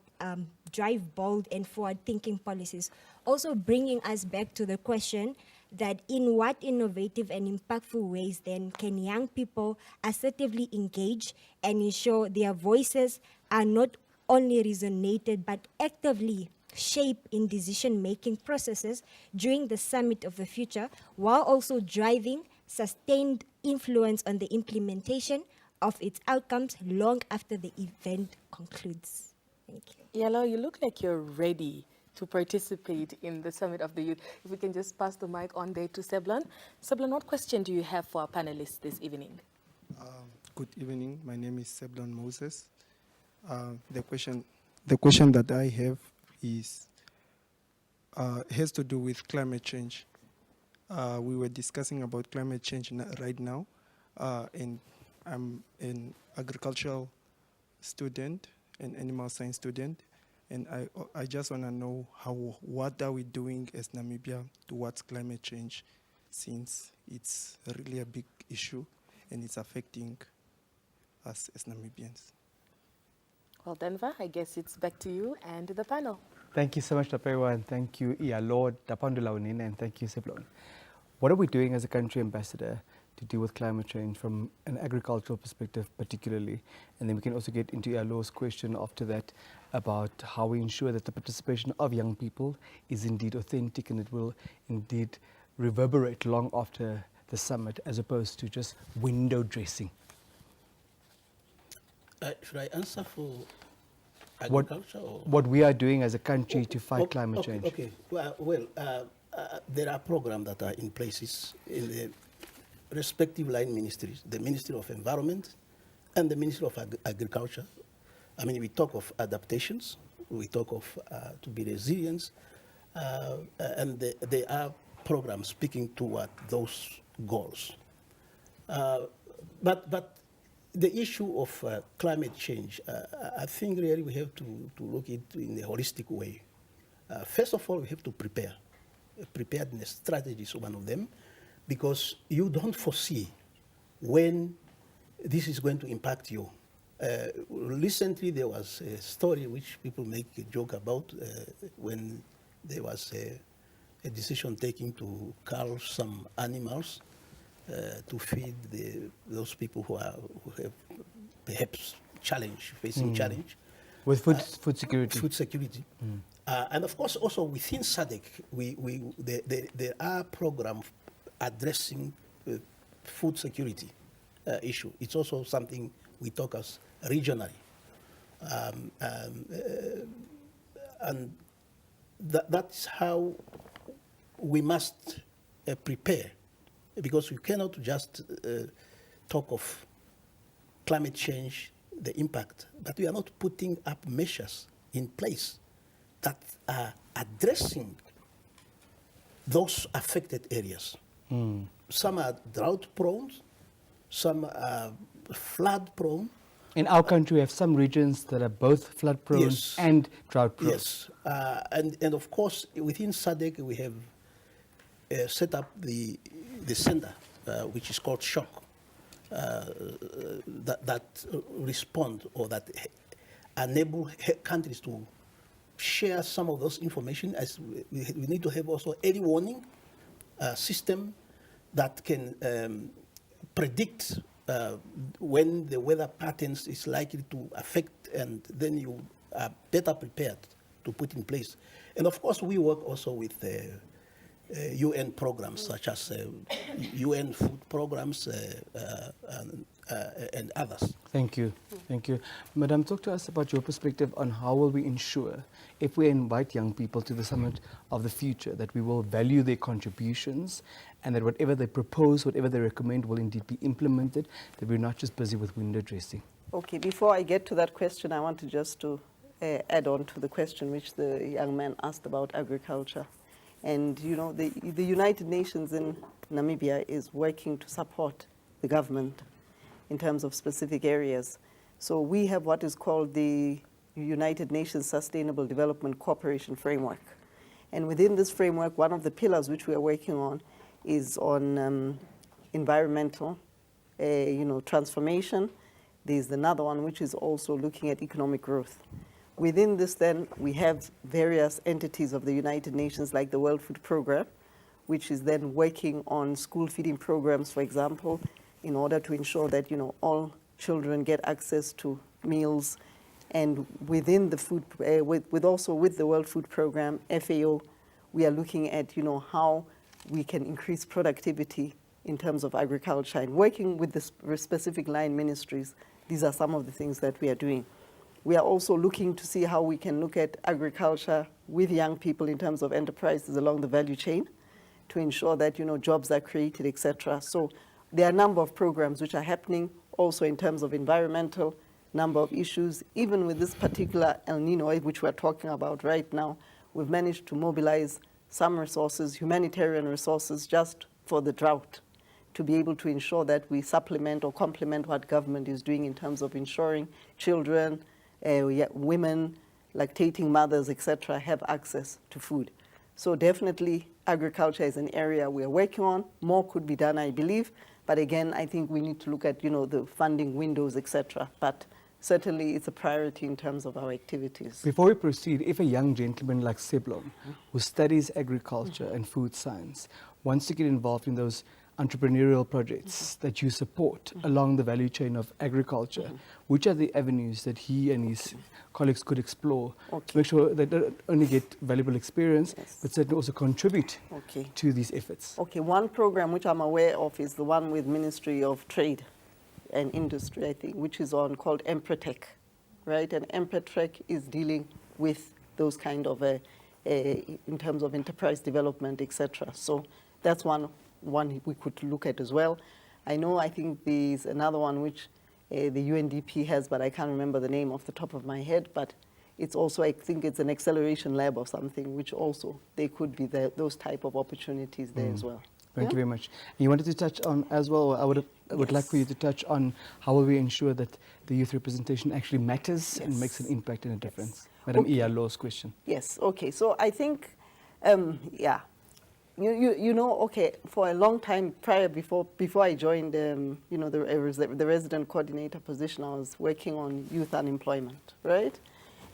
drive bold and forward-thinking policies. Also bringing us back to the question that in what innovative and impactful ways then can young people assertively engage and ensure their voices are not only resonated but actively shape in decision-making processes during the Summit of the Future, while also driving sustained influence on the implementation of its outcomes long after the event concludes. Thank you.
Yellow, you look like you're ready to participate in the Summit of the Youth. If we can just pass the mic on there to Seblon. Seblon, what question do you have for our panelists this evening?
Good evening. My name is Seblon Moses. The question that I have is has to do with climate change. We were discussing about climate change right now, and I'm an agricultural student, an animal science student, and I just want to know what are we doing as Namibia towards climate change, since it's really a big issue and it's affecting us as Namibians.
Well, Denver, I guess it's back to you and the panel.
Thank you so much, Tapewa, and thank you, Lord Tapandula Unine, and thank you, Seblon. What are we doing as a country ambassador to deal with climate change from an agricultural perspective particularly? And then we can also get into Lord's question after that about how we ensure that the participation of young people is indeed authentic and it will indeed reverberate long after the summit, as opposed to just window dressing.
Should I answer for
What,
agriculture?
what we are doing as a country to fight climate change.
Okay. Well, there are programs that are in places in the respective line ministries, the Ministry of Environment and the Ministry of Agriculture. I mean, we talk of adaptations, we talk of to be resilient, and there are programs speaking toward those goals. But the issue of climate change, I think really we have to look at it in a holistic way. First of all, we have to prepare. Preparedness strategy is one of them, because you don't foresee when this is going to impact you. Recently, there was a story which people make a joke about when there was a decision taken to cull some animals to feed those people who have perhaps facing challenge.
With food security.
Food security. And of course, also within SADC, there are programs addressing food security issue. It's also something we talk as regionally. And that's how we must prepare, because we cannot just talk of climate change, the impact, but we are not putting up measures in place that are addressing those affected areas. Some are drought prone, some are flood prone.
In our country, we have some regions that are both flood prone
Yes.
and drought prone.
Yes, and of course, within SADC, we have set up the center, which is called SHOCK, that respond or that enable countries to share some of those information, as we need to have also early warning system that can predict when the weather patterns is likely to affect, and then you are better prepared to put in place. And of course, we work also with UN programs such as UN food programs and others.
Thank you. Thank you. Madam, talk to us about your perspective on how will we ensure, if we invite young people to the Summit of the Future, that we will value their contributions and that whatever they propose, whatever they recommend will indeed be implemented, that we're not just busy with window dressing.
Okay, before I get to that question, I wanted just to add on to the question which the young man asked about agriculture. And, you know, the United Nations in Namibia is working to support the government in terms of specific areas. So we have what is called the United Nations Sustainable Development Cooperation Framework. And within this framework, one of the pillars which we are working on is on environmental, transformation. There's another one which is also looking at economic growth. Within this, then, we have various entities of the United Nations, like the World Food Programme, which is then working on school feeding programs, for example, in order to ensure that, all children get access to meals And within the food, with the World Food Programme, FAO, we are looking at, you know, how we can increase productivity in terms of agriculture. And working with the specific line ministries, these are some of the things that we are doing. We are also looking to see how we can look at agriculture with young people in terms of enterprises along the value chain to ensure that, you know, jobs are created, etc. So there are a number of programs which are happening also in terms of environmental, number of issues. Even with this particular El Nino, which we're talking about right now, we've managed to mobilize some resources, humanitarian resources, just for the drought, to be able to ensure that we supplement or complement what government is doing in terms of ensuring children, women, lactating mothers, etc., have access to food. So definitely agriculture is an area we are working on. More could be done, I believe. But again, I think we need to look at, you know, the funding windows, etc. But certainly it's a priority in terms of our activities.
Before we proceed, if a young gentleman like Seblom, who studies agriculture and food science, wants to get involved in those entrepreneurial projects that you support along the value chain of agriculture, which are the avenues that he and his colleagues could explore to make sure that they don't only get valuable experience, but certainly also contribute to these efforts?
Okay, one program which I'm aware of is the one with Ministry of Trade and Industry, I think, which is on called Empretech, right? And Empretech is dealing with those kind of, in terms of enterprise development, etc. So that's one we could look at as well. I think there's another one which the UNDP has, but I can't remember the name off the top of my head, but it's also, I think it's an acceleration lab or something, which also, they could be those type of opportunities there as well.
Thank you very much. You wanted to touch on as well, I would like for you to touch on how will we ensure that the youth representation actually matters and makes an impact and a difference. Madam Iyalo's question.
Yes, okay, so I think, you know, okay, for a long time before I joined, you know, the resident coordinator position, I was working on youth unemployment, right?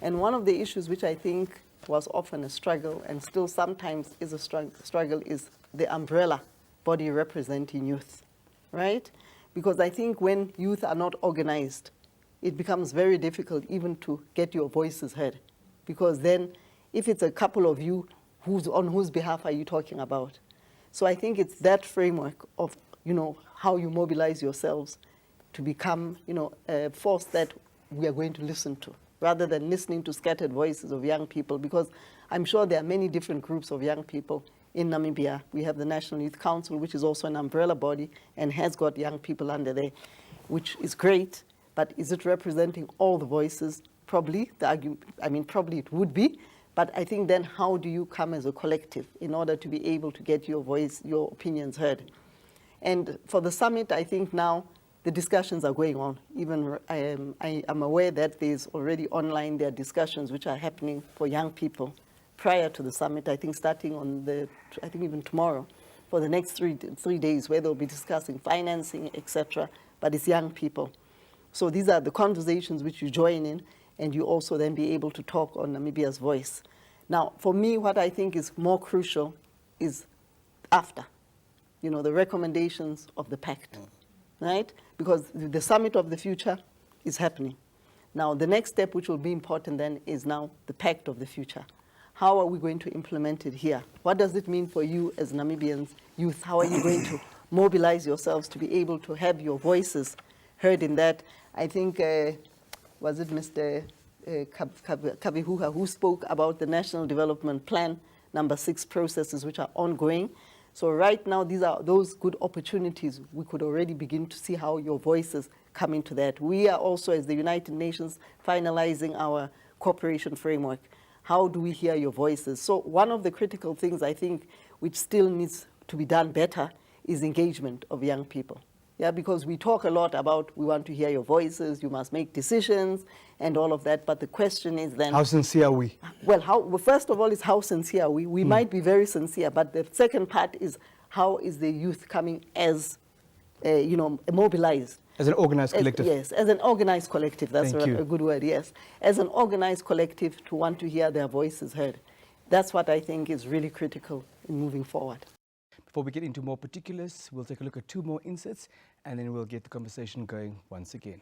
And one of the issues which I think was often a struggle and still sometimes is a struggle is the umbrella body representing youth, right? Because I think when youth are not organized, it becomes very difficult even to get your voices heard. Because then if it's a couple of you, on whose behalf are you talking about? So I think it's that framework of, you know, how you mobilize yourselves to become, you know, a force that we are going to listen to, rather than listening to scattered voices of young people, because I'm sure there are many different groups of young people in Namibia. We have the National Youth Council, which is also an umbrella body and has got young people under there, which is great, but is it representing all the voices? Probably, probably it would be. But I think then how do you come as a collective in order to be able to get your voice, your opinions heard? And for the summit, I think now the discussions are going on. Even I am aware that there's already online, there are discussions which are happening for young people prior to the summit, I think starting on I think even tomorrow, for the next three days, where they'll be discussing financing, etc. But it's young people. So these are the conversations which you join in, and you also then be able to talk on Namibia's voice. Now, for me, what I think is more crucial is after, you know, the recommendations of the pact, right? Because the summit of the future is happening. Now, the next step, which will be important then, is now the pact of the future. How are we going to implement it here? What does it mean for you as Namibians youth? How are you going to mobilize yourselves to be able to have your voices heard in that? I think, was it Mr. Kabihuha who spoke about the National Development Plan number 6 processes which are ongoing. So right now, these are those good opportunities. We could already begin to see how your voices come into that. We are also, as the United Nations, finalizing our cooperation framework. How do we hear your voices? So one of the critical things I think which still needs to be done better is engagement of young people. Yeah, because we talk a lot about we want to hear your voices, you must make decisions and all of that, but the question is then...
How sincere are we?
Well, first of all, is how sincere are we? We might be very sincere, but the second part is how is the youth coming as, you know, mobilized?
As an organized collective?
Yes, as an organized collective, that's a good word, yes. As an organized collective to want to hear their voices heard. That's what I think is really critical in moving forward.
Before we get into more particulars, we'll take a look at 2 more inserts and then we'll get the conversation going once again.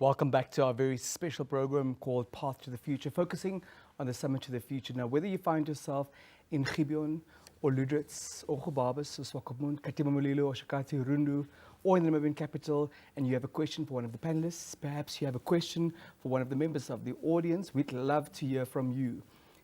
Welcome back to our very special program called Path to the Future, focusing on the Summit to the Future. Now, whether you find yourself in Gibeon or Ludritz or Gobabis or Swakopmund, Katiba Mulilo or Shakati Rundu, or in the Namibian capital, and you have a question for one of the panelists, perhaps you have a question for one of the members of the audience, we'd love to hear from you.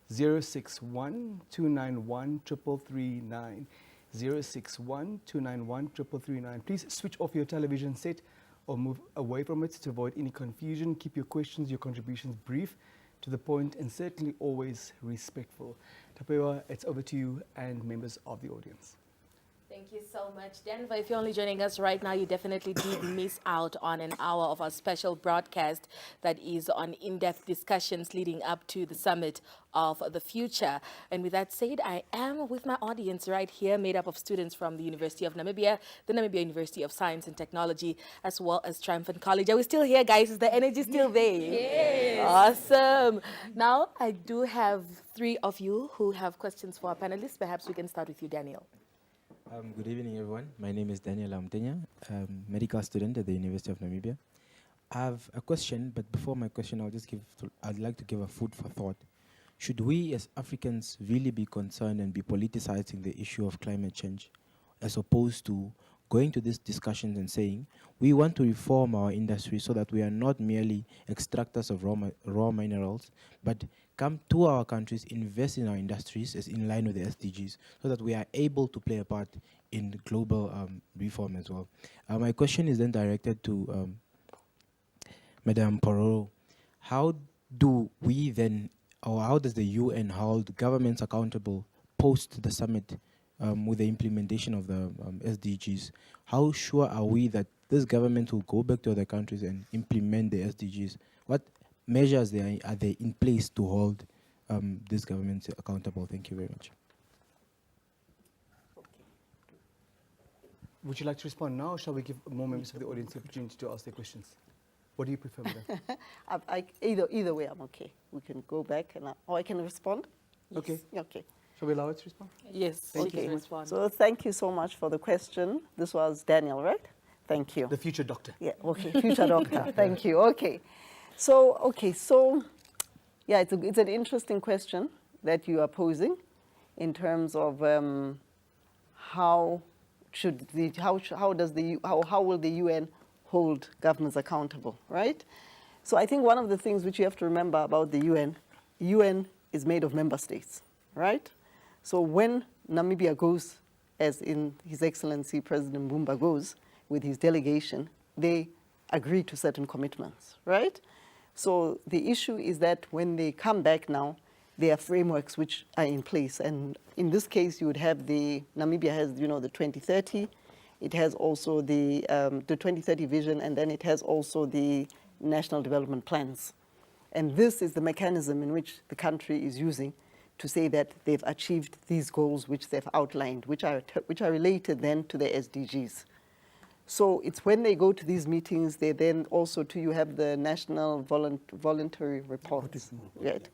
061 291 3339. 061 291 3339. Please switch off your television set or move away from it to avoid any confusion. Keep your questions, your contributions brief, to the point, and certainly always respectful. Tapewa, it's over to you and members of the audience.
Thank you so much, Denver. If you're only joining us right now, you definitely did miss out on an hour of our special broadcast that is on in-depth discussions leading up to the Summit of the Future. And with that said, I am with my audience right here, made up of students from the University of Namibia, the Namibia University of Science and Technology, as well as Triumphant College. Are we still here, guys? Is the energy still there? Yes. Awesome. Now, I do have three of you who have questions for our panelists. Perhaps we can start with you, Daniel.
Good evening, everyone. My name is Daniel Amtenya, medical student at the University of Namibia. I have a question, but before my question, I'd like to give a food for thought. Should we as Africans really be concerned and be politicizing the issue of climate change, as opposed to going to these discussions and saying, we want to reform our industry so that we are not merely extractors of raw minerals, but come to our countries, invest in our industries as in line with the SDGs, so that we are able to play a part in global reform as well. My question is then directed to Madame Pororo. How do we then, or how does the UN hold governments accountable post the summit with the implementation of the SDGs? How sure are we that this government will go back to other countries and implement the SDGs? What measures are they in place to hold these governments accountable? Thank you very much.
Would you like to respond now, or shall we give more members of the audience the opportunity to ask their questions? What do you prefer, madam?
Either way, I'm okay. We can go back, and or I can respond. Yes.
Okay.
Okay.
Shall we allow it to respond?
Yes.
Okay.
Respond.
So thank you so much for the question. This was Daniel, right? Thank you.
The future doctor.
Yeah. Okay. Future doctor. Thank you. Okay. So yeah, it's an interesting question that you are posing, in terms of how will the UN hold governments accountable, right? So I think one of the things which you have to remember about the UN is made of member states, right? So when Namibia goes, as in His Excellency President Mbumba goes with his delegation, they agree to certain commitments, right? So the issue is that when they come back now, there are frameworks which are in place. And in this case, you would have Namibia has, the 2030. It has also the 2030 vision, and then it has also the national development plans. And this is the mechanism in which the country is using to say that they've achieved these goals which they've outlined, which are related then to the SDGs. So it's when they go to these meetings, they then also you have the national voluntary reports, right?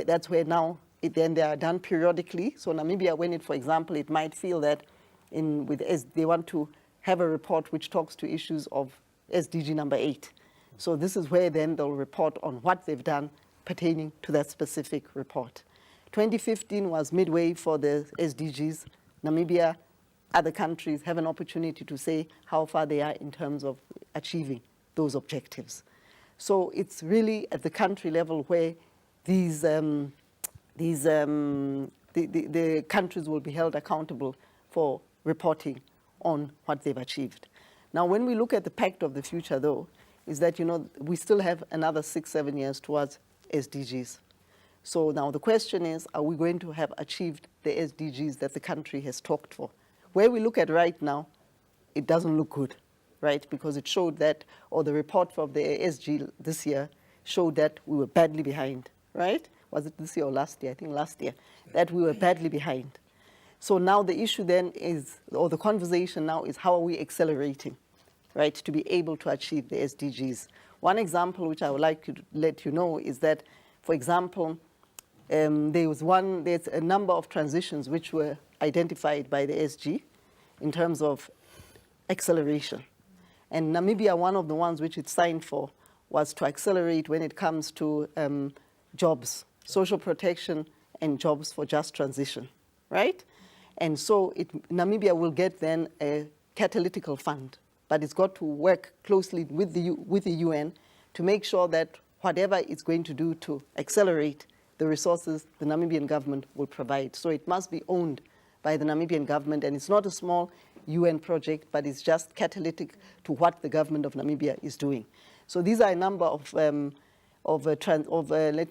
That's where now then they are done periodically. So Namibia, for example, it might feel that they want to have a report which talks to issues of SDG number 8. So this is where then they'll report on what they've done pertaining to that specific report. 2015 was midway for the SDGs. Namibia, other countries have an opportunity to say how far they are in terms of achieving those objectives. So it's really at the country level where the countries will be held accountable for reporting on what they've achieved. Now, when we look at the Pact of the Future, though, is that, we still have another 6-7 years towards SDGs. So now the question is, are we going to have achieved the SDGs that the country has talked for? Where we look at right now, it doesn't look good, right? Because it showed that, or the report of the SG this year showed that we were badly behind, right? Was it this year or last year? I think last year, that we were badly behind. So now the issue then is, or the conversation now is, how are we accelerating, right, to be able to achieve the SDGs? One example which I would like to let you know is that, for example, there's a number of transitions which were identified by the SG in terms of acceleration. And Namibia, one of the ones which it signed for was to accelerate when it comes to jobs, social protection, and jobs for just transition, right? And so Namibia will get then a catalytical fund, but it's got to work closely with the UN to make sure that whatever it's going to do to accelerate the resources the Namibian government will provide. So it must be owned by the Namibian government, and it's not a small UN project, but it's just catalytic to what the government of Namibia is doing. So these are a number of let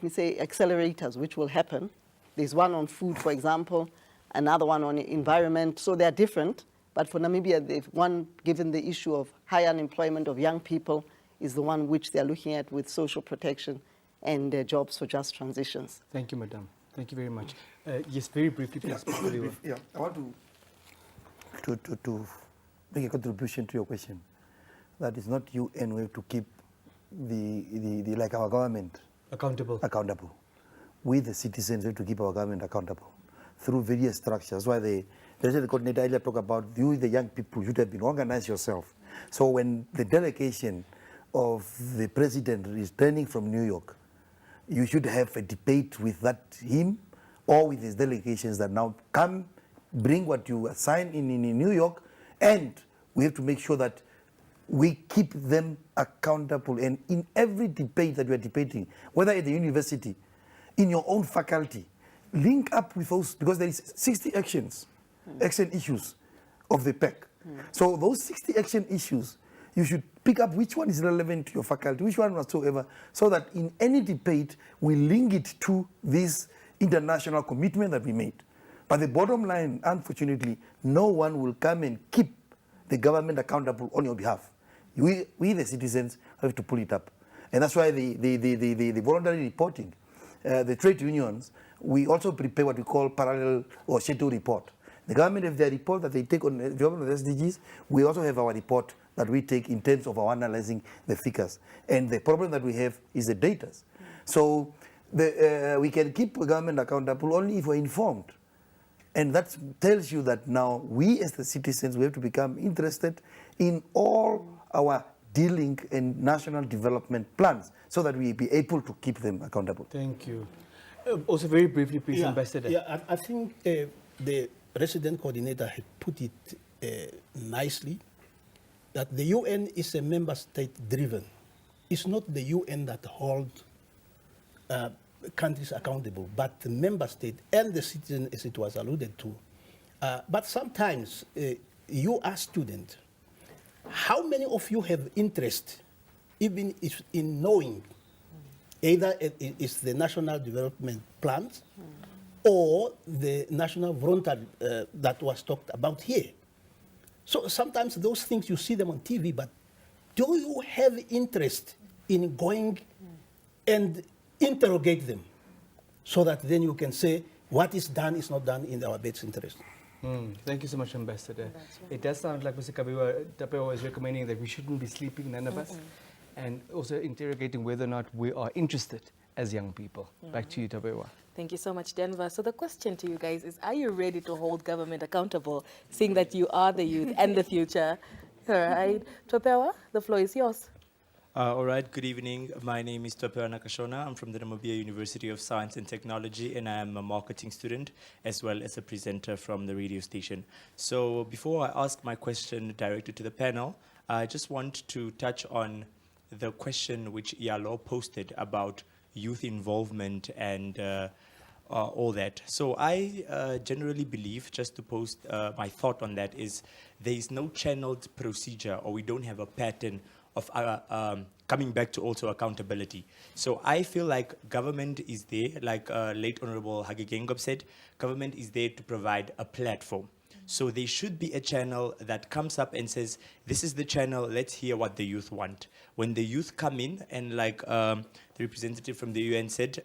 me say, accelerators which will happen. There's one on food, for example, another one on environment. So they're different, but for Namibia, they've one, given the issue of high unemployment of young people, is the one which they're looking at with social protection and jobs for just transitions.
Thank you, Madam. Thank you very much. Yes, very briefly, please.
Yeah, I want to make a contribution to your question. That is not UN way to keep the like our government accountable. We, the citizens, have to keep our government accountable through various structures. That's why the President Coordinator earlier talked about you, the young people, should have been organized yourself. So when the delegation of the president is returning from New York, you should have a debate with him or with his delegations that now come, bring what you assign in New York, and we have to make sure that we keep them accountable. And in every debate that we are debating, whether at the university, in your own faculty, link up with those, because there is 60 action issues of the PEC. So those 60 action issues, you should pick up which one is relevant to your faculty, which one whatsoever, so that in any debate, we link it to this international commitment that we made. But the bottom line, unfortunately, no one will come and keep the government accountable on your behalf. We the citizens, have to pull it up. And that's why the voluntary reporting, the trade unions, we also prepare what we call parallel or schedule report. The government have their report that they take on the development of SDGs. We also have our report that we take in terms of our analyzing the figures. And the problem that we have is the data. So we can keep the government accountable only if we're informed. And that tells you that now we as the citizens, we have to become interested in all our dealing and national development plans so that we be able to keep them accountable.
Thank you. Also very briefly, please, Ambassador.
Yeah, I think the resident coordinator had put it nicely, that the UN is a member state driven. It's not the UN that holds countries accountable, but the member state and the citizen, as it was alluded to. But sometimes you ask students, how many of you have interest even if in knowing either it's the national development plans or the national voluntary that was talked about here? So sometimes those things, you see them on TV, but do you have interest in going and interrogate them so that then you can say what is done is not done in our best interest?
Thank you so much, Ambassador.
Right.
It does sound like Mr. Tapewa is recommending that we shouldn't be sleeping, none of us, and also interrogating whether or not we are interested as young people. Back to you, Tapewa.
Thank you so much, Denver. So the question to you guys is, are you ready to hold government accountable, seeing that you are the youth and the future? All right. Tapewa, the floor is yours.
All right, good evening. My name is Tapewa Nakashona. I'm from the Namibia University of Science and Technology, and I am a marketing student as well as a presenter from the radio station. So before I ask my question directed to the panel, I just want to touch on the question which Iyalo posted about youth involvement and all that. So I generally believe, just to post my thought on that, is there is no channeled procedure, or we don't have a pattern of coming back to also accountability. So I feel like government is there, like late Honorable Hage Geingob said, government is there to provide a platform. So there should be a channel that comes up and says, this is the channel, let's hear what the youth want. When the youth come in, and like the representative from the UN said,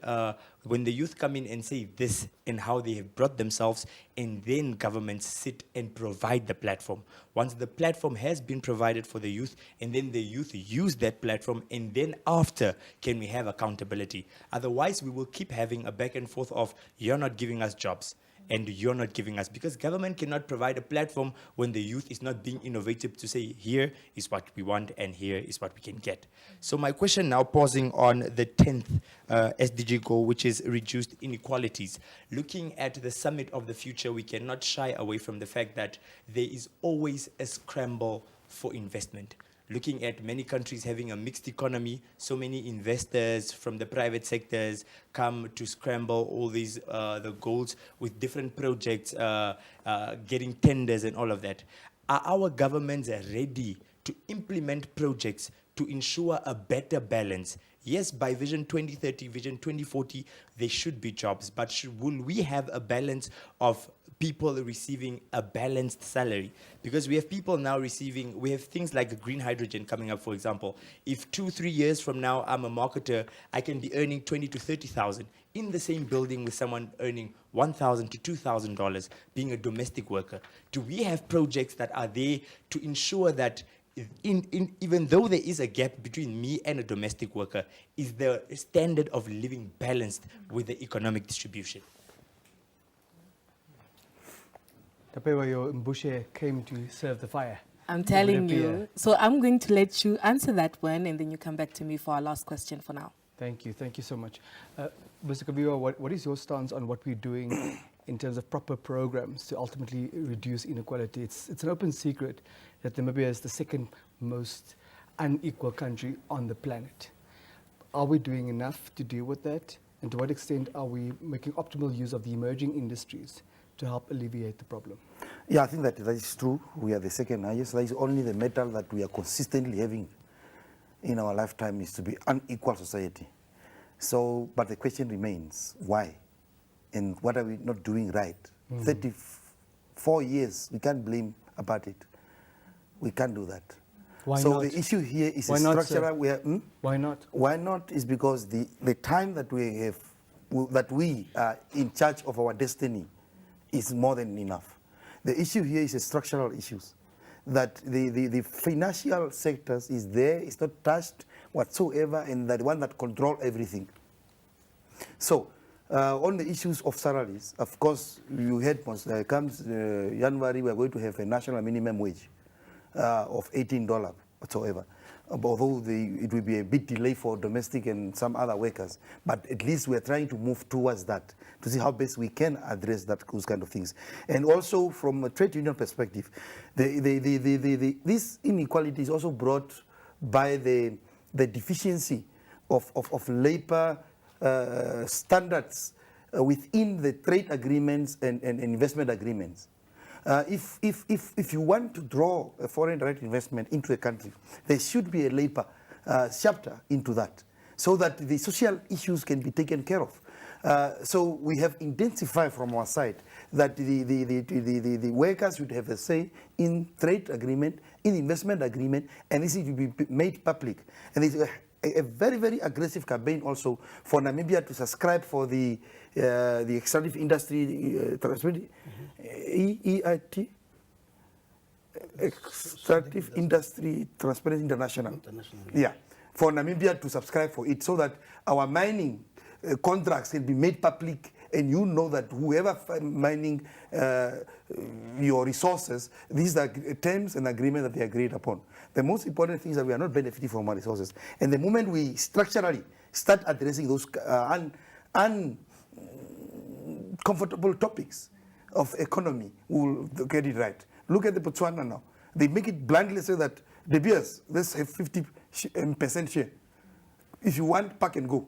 when the youth come in and say this and how they have brought themselves, and then governments sit and provide the platform. Once the platform has been provided for the youth, and then the youth use that platform, and then after can we have accountability. Otherwise, we will keep having a back and forth of, you're not giving us jobs. and you're not giving us, because government cannot provide a platform when the youth is not being innovative to say, here is what we want and here is what we can get. So my question now, pausing on the 10th SDG goal, which is reduced inequalities. Looking at the summit of the future, we cannot shy away from the fact that there is always a scramble for investment. Looking at many countries having a mixed economy, so many investors from the private sectors come to scramble all these the goals with different projects, getting tenders and all of that. Are our governments ready to implement projects to ensure a better balance? Yes, by Vision 2030, Vision 2040, there should be jobs, but will we have a balance of people receiving a balanced salary? Because we have people now receiving, we have things like green hydrogen coming up, for example. If 2-3 years from now I'm a marketer, I can be earning $20,000 to $30,000 in the same building with someone earning $1,000 to $2,000 being a domestic worker. Do we have projects that are there to ensure that even though there is a gap between me and a domestic worker, is the standard of living balanced with the economic distribution?
Tapewa, your Mbushe came to serve the fire.
I'm telling you. So I'm going to let you answer that one, and then you come back to me for our last question for now.
Thank you so much. Mr. Kabiwa, what is your stance on what we're doing in terms of proper programs to ultimately reduce inequality? It's an open secret that Namibia is the second most unequal country on the planet. Are we doing enough to deal with that? And to what extent are we making optimal use of the emerging industries to help alleviate the problem?
Yeah, I think that is true. We are the second highest. That is only the metal that we are consistently having in our lifetime is to be unequal society. So, but the question remains, why? And what are we not doing right? 34 years, we can't blame about it. We can't do that.
Why
so
not?
The issue here is
Why
a
not,
structural.
Why not?
Why not is because the time that we have, that we are in charge of our destiny is more than enough. The issue here is a structural issues. That the financial sectors is there, it's not touched whatsoever, and that one that control everything. So, on the issues of salaries, of course, you heard comes January, we are going to have a national minimum wage of $18 whatsoever. Although it will be a bit delay for domestic and some other workers, but at least we are trying to move towards that to see how best we can address those kind of things. And also from a trade union perspective, this inequality is also brought by the deficiency of labor standards within the trade agreements and investment agreements. If you want to draw a foreign direct investment into a country, there should be a labor chapter into that, so that the social issues can be taken care of. So we have intensified from our side that the workers should have a say in trade agreement, in investment agreement, and this is to be made public. And there's a very, very aggressive campaign also for Namibia to subscribe for the extractive industry EIT, Extractive Industry Transparency International. Yeah, for Namibia to subscribe for it, so that our mining contracts can be made public, and you know that whoever mining your resources, these are terms and agreements that they agreed upon. The most important thing is that we are not benefiting from our resources. And the moment we structurally start addressing those uncomfortable topics of economy, we will get it right. Look at the Botswana now. They make it bluntly say that the beers, let's have 50% share. If you want, pack and go.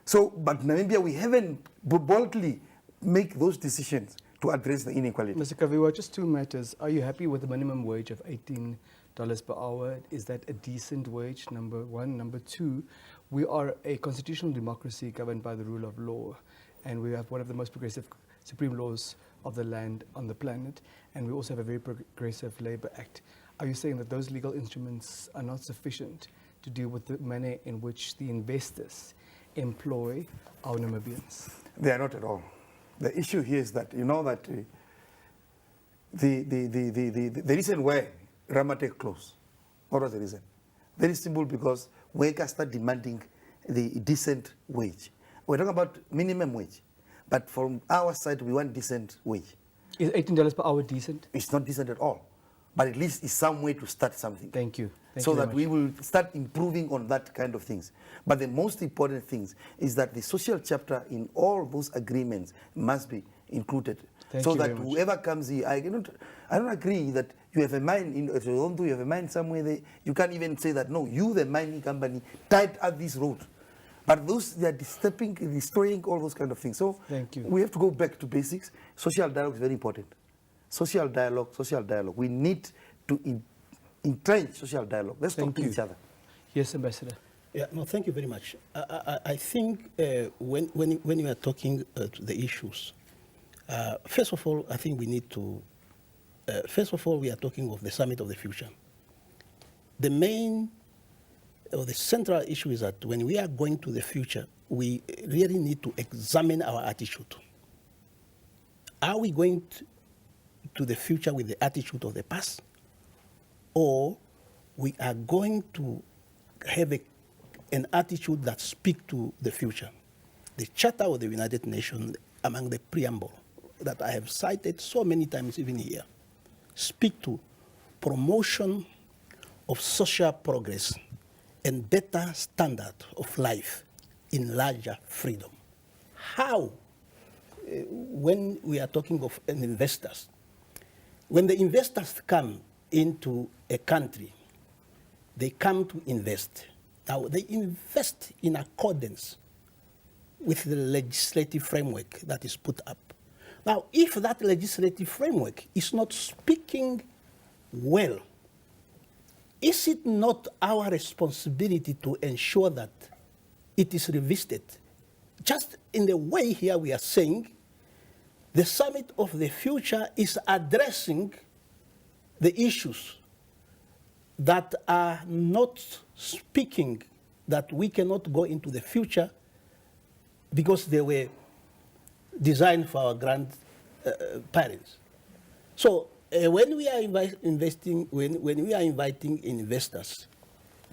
So, but Namibia, we haven't boldly make those decisions to address the inequality.
Mr. Kaviwa, just two matters. Are you happy with the minimum wage of $18 per hour? Is that a decent wage, number one? Number two, we are a constitutional democracy governed by the rule of law, and we have one of the most progressive supreme laws of the land on the planet, and we also have a very progressive Labour Act. Are you saying that those legal instruments are not sufficient to deal with the manner in which the investors employ our Namibians?
They are not at all. The issue here is that, you know, that the reason why Ramatech closed, what was the reason? Very simple, because workers start demanding the decent wage. We're talking about minimum wage. But from our side, we want decent wage.
Is $18 per hour decent?
It's not decent at all. But at least it's some way to start something.
Thank you. Thank
so
you very
that
much.
we will start improving on that kind of things. But the most important things is that the social chapter in all those agreements must be included.
Thank
so
you
that
very much.
whoever comes here, I don't agree that you have a mine in Toronto, you have a mine somewhere there. You can't even say that, no, you, the mining company, tied up this road. But those, they are disturbing, destroying all those kind of things. So
Thank you.
we have to go back to basics. Social dialogue is very important. Social dialogue, social dialogue. We need to entrench social dialogue. Let's talk to each other.
Yes, Ambassador.
Yeah, no, thank you very much. I think when you are talking to the issues, first of all, I think we need to, first of all, we are talking of the Summit of the Future. The main, or the central issue is that when we are going to the future, we really need to examine our attitude. Are we going to the future with the attitude of the past? Or we are going to have an attitude that speaks to the future? The Charter of the United Nations, among the preamble that I have cited so many times even here, speak to promotion of social progress and better standard of life in larger freedom. How, when we are talking of investors, when the investors come into a country, they come to invest. Now, they invest in accordance with the legislative framework that is put up. Now, if that legislative framework is not speaking well, is it not our responsibility to ensure that it is revisited? Just in the way here we are saying, the Summit of the Future is addressing the issues that are not speaking that we cannot go into the future because they were designed for our grandparents. So when we are when we are inviting investors,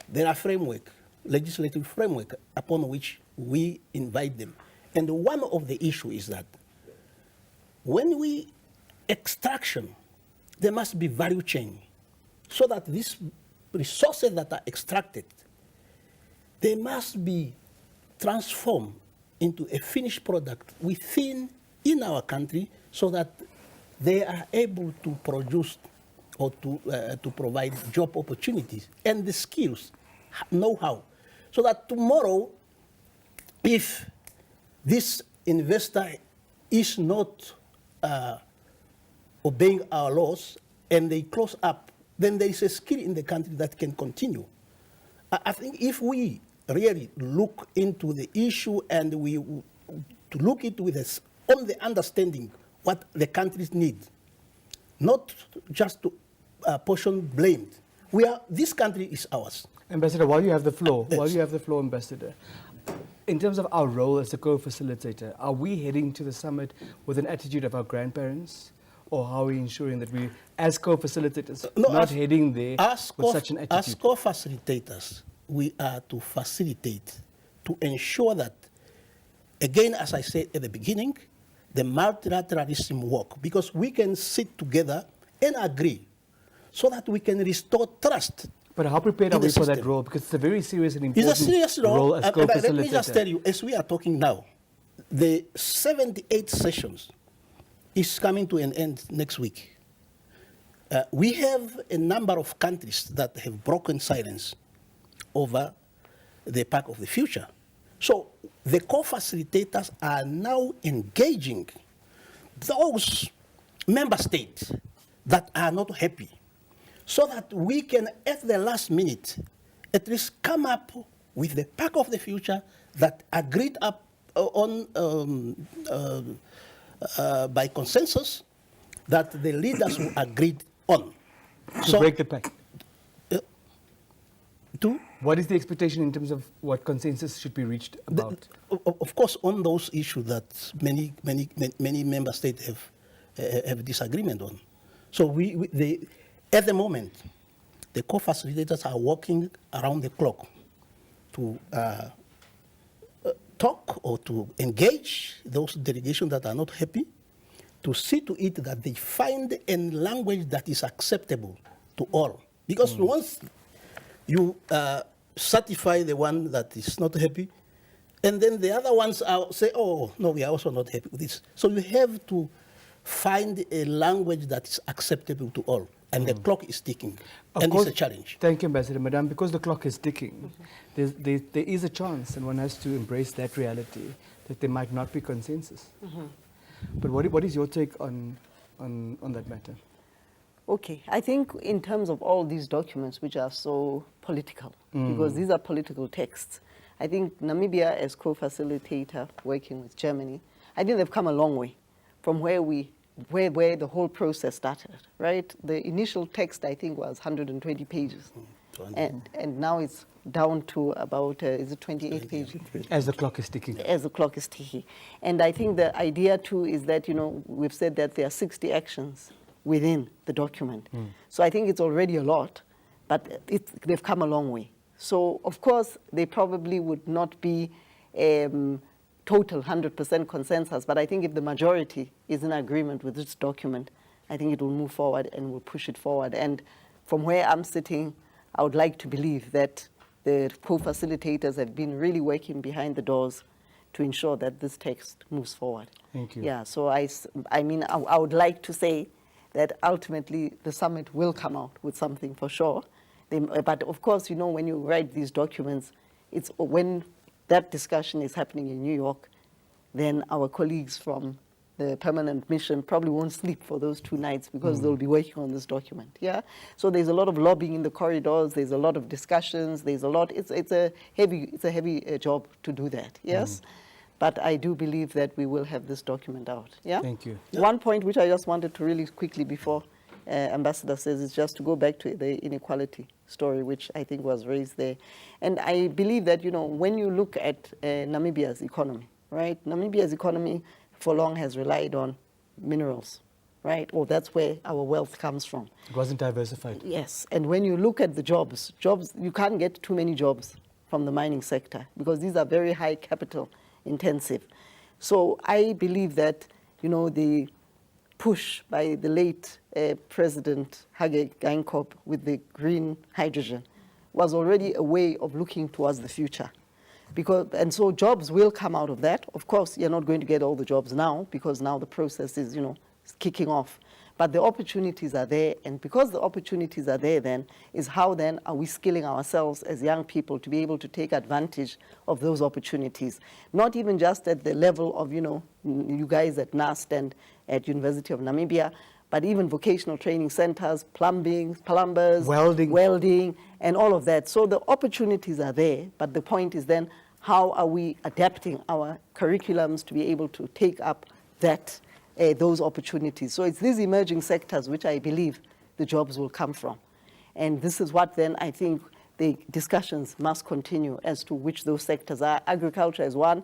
there are framework, legislative framework upon which we invite them. And one of the issues is that when we extraction, there must be value chain so that these resources that are extracted, they must be transformed into a finished product in our country so that they are able to produce or to provide job opportunities and the skills, know-how, so that tomorrow, if this investor is not obeying our laws and they close up, then there is a skill in the country that can continue. I think if we really look into the issue and we to look it with on the understanding what the countries need, not just to portion blamed. This country is ours.
Ambassador, while you have the floor, Ambassador, in terms of our role as a co-facilitator, are we heading to the summit with an attitude of our grandparents? Or how are we ensuring that we, as co-facilitators, heading there with such an attitude?
As co-facilitators, we are to facilitate, to ensure that, again, as I said at the beginning, the multilateralism work, because we can sit together and agree so that we can restore trust.
But how prepared are we for that role? Because it's a very serious and important
it's a serious
role as co-facilitator.
Let me just tell you, as we are talking now, the 78 sessions is coming to an end next week. We have a number of countries that have broken silence over the Pact of the Future. So the co-facilitators are now engaging those member states that are not happy so that we can, at the last minute, at least come up with the Pact of the Future that agreed up on by consensus that the leaders who agreed on.
To break the pact.
What
is the expectation in terms of what consensus should be reached about?
Of course, on those issues that many member states have disagreement on. So at the moment, the co-facilitators are working around the clock to talk or to engage those delegations that are not happy, to see to it that they find a language that is acceptable to all. Because once you certify the one that is not happy, and then the other ones say, oh, no, we are also not happy with this. So you have to find a language that is acceptable to all. And the clock is ticking. And it's a challenge.
Thank you, Ambassador. Madam, because the clock is ticking, there is a chance, and one has to embrace that reality, that there might not be consensus. But what is your take on that matter?
Okay, I think in terms of all these documents which are so political, because these are political texts, I think Namibia as co-facilitator working with Germany, I think they've come a long way from where the whole process started, right? The initial text, I think, was 120 pages. And now it's down to about, is it 28 pages?
As the clock is ticking.
As the clock is ticking. And I think the idea, too, is that, you know, we've said that there are 60 actions within the document. So I think it's already a lot, but they've come a long way. So, of course, they probably would not be total 100% consensus, but I think if the majority is in agreement with this document, I think it will move forward and will push it forward. And from where I'm sitting, I would like to believe that the co-facilitators have been really working behind the doors to ensure that this text moves forward.
Thank you.
Yeah, so I mean, I would like to say that ultimately the summit will come out with something for sure. But of course, you know, when you write these documents, it's when that discussion is happening in New York, then our colleagues from the permanent mission probably won't sleep for those 2 nights because they'll be working on this document. Yeah. So there's a lot of lobbying in the corridors. There's a lot of discussions. There's a lot. It's a heavy job to do that. Yes. But I do believe that we will have this document out. Yeah.
Thank you.
One point which I just wanted to really quickly before Ambassador says is just to go back to the inequality story, which I think was raised there. And I believe that, you know, when you look at Namibia's economy, right? Namibia's economy for long has relied on minerals, right? Or that's where our wealth comes from.
It wasn't diversified.
Yes, and when you look at the jobs, you can't get too many jobs from the mining sector because these are very high capital intensive. So I believe that, you know, the push by the late President Hage Geingob with the green hydrogen was already a way of looking towards the future. And so jobs will come out of that. Of course, you're not going to get all the jobs now because now the process is, you know, kicking off. But the opportunities are there, and because the opportunities are there then, is how then are we skilling ourselves as young people to be able to take advantage of those opportunities? Not even just at the level of, you know, you guys at NAST and at University of Namibia, but even vocational training centers, plumbers, welding, and all of that. So the opportunities are there, but the point is then, how are we adapting our curriculums to be able to take up that those opportunities? So it's these emerging sectors which I believe the jobs will come from. And this is what then I think the discussions must continue as to which those sectors are. Agriculture is one,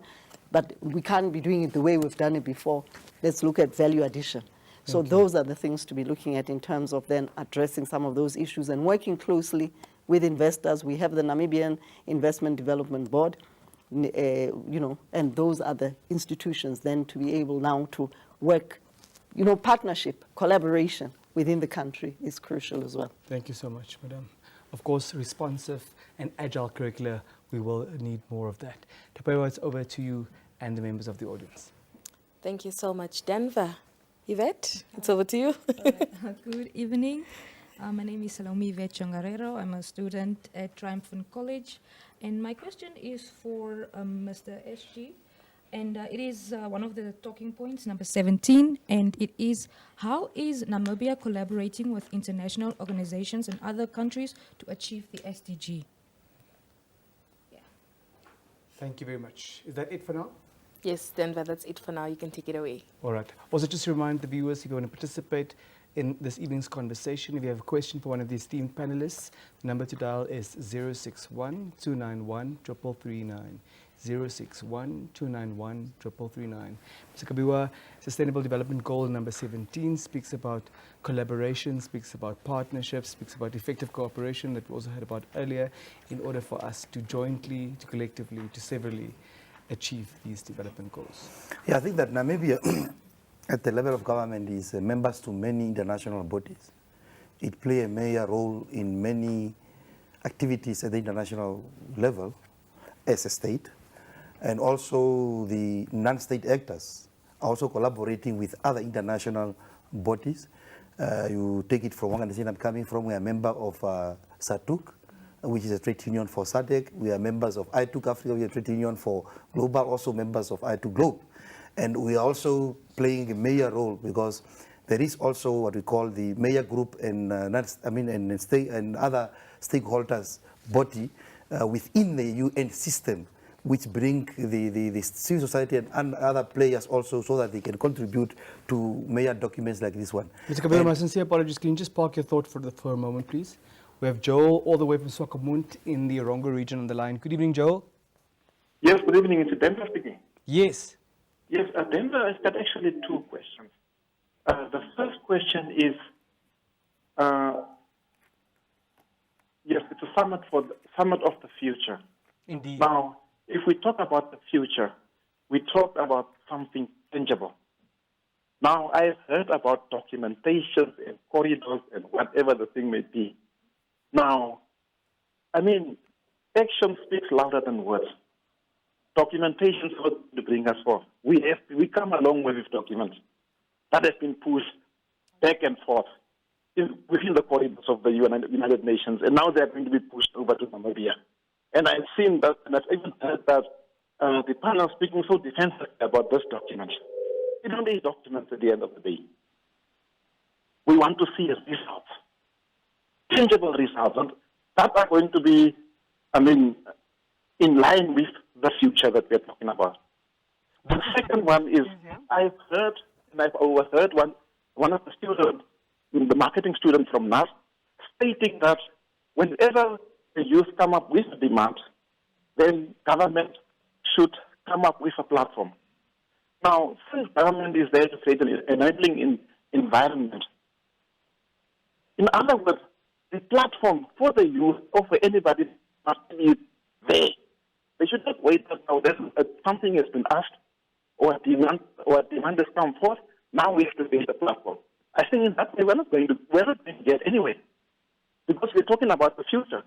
but we can't be doing it the way we've done it before. Let's look at value addition. So those are the things to be looking at in terms of then addressing some of those issues and working closely with investors. We have the Namibian Investment Development Board, you know, and those are the institutions then to be able now to work, you know, partnership, collaboration within the country is crucial as well.
Thank you so much, Madam. Of course, responsive and agile curricula, we will need more of that. Tapewa, it's over to you and the members of the audience.
Thank you so much, Denver. Yvette, it's over to you.
Good evening. My name is Salome Yvette Chongarero. I'm a student at Triumphant College. And my question is for Mr. SG. And it is one of the talking points, number 17. And it is, how is Namibia collaborating with international organizations and other countries to achieve the SDG?
Yeah. Thank you very much. Is that it for now?
Yes, Denver, that's it for now. You can take it away.
All right. Also, just to remind the viewers, if you want to participate in this evening's conversation, if you have a question for one of the esteemed panelists, the number to dial is 061-291-3339. 061-291-3339. Mr. Kabiwa, Sustainable Development Goal number 17 speaks about collaboration, speaks about partnerships, speaks about effective cooperation that we also heard about earlier in order for us to jointly, to collectively, to severally achieve these development goals?
Yeah, I think that Namibia, at the level of government, is members to many international bodies. It plays a major role in many activities at the international level as a state. And also the non-state actors are also collaborating with other international bodies. You take it from one organization I'm coming from, we are a member of SATUC, which is a trade union for SADC. We are members of I2C Africa, we are a trade union for Global, also members of I2 Globe. And we are also playing a major role because there is also what we call the major group and and other stakeholders body within the UN system, which bring the civil society and other players also so that they can contribute to major documents like this one.
Mr. Kabelo, my sincere apologies. Can you just park your thought for a moment, please? We have Joel all the way from Swakopmund in the Orongo region on the line. Good evening, Joel.
Yes, good evening. It's Denver speaking.
Yes.
Yes, Denver, I've got actually two questions. The first question is, yes, it's a summit of the future.
Indeed.
Now, if we talk about the future, we talk about something tangible. Now, I've heard about documentation and corridors and whatever the thing may be. Now, I mean, action speaks louder than words. Documentation is what to bring us forth. We come a long way with documents that have been pushed back and forth within the corridors of the United Nations, and now they're going to be pushed over to Namibia. And I've seen that, and I've even heard that the panel speaking so defensively about this document. It only is documents at the end of the day. We want to see results, tangible results, and that are going to be, in line with the future that we're talking about. The second one is, I've heard, and I've overheard one of the students, the marketing student from NAS, stating that whenever the youth come up with a demand, then government should come up with a platform. Now, since government is there to create an enabling environment, in other words, the platform for the youth or for anybody must be there. They should not wait until something has been asked or a demand has come forth. Now we have to create a platform. I think in that way we're not going to get anywhere, because we're talking about the future.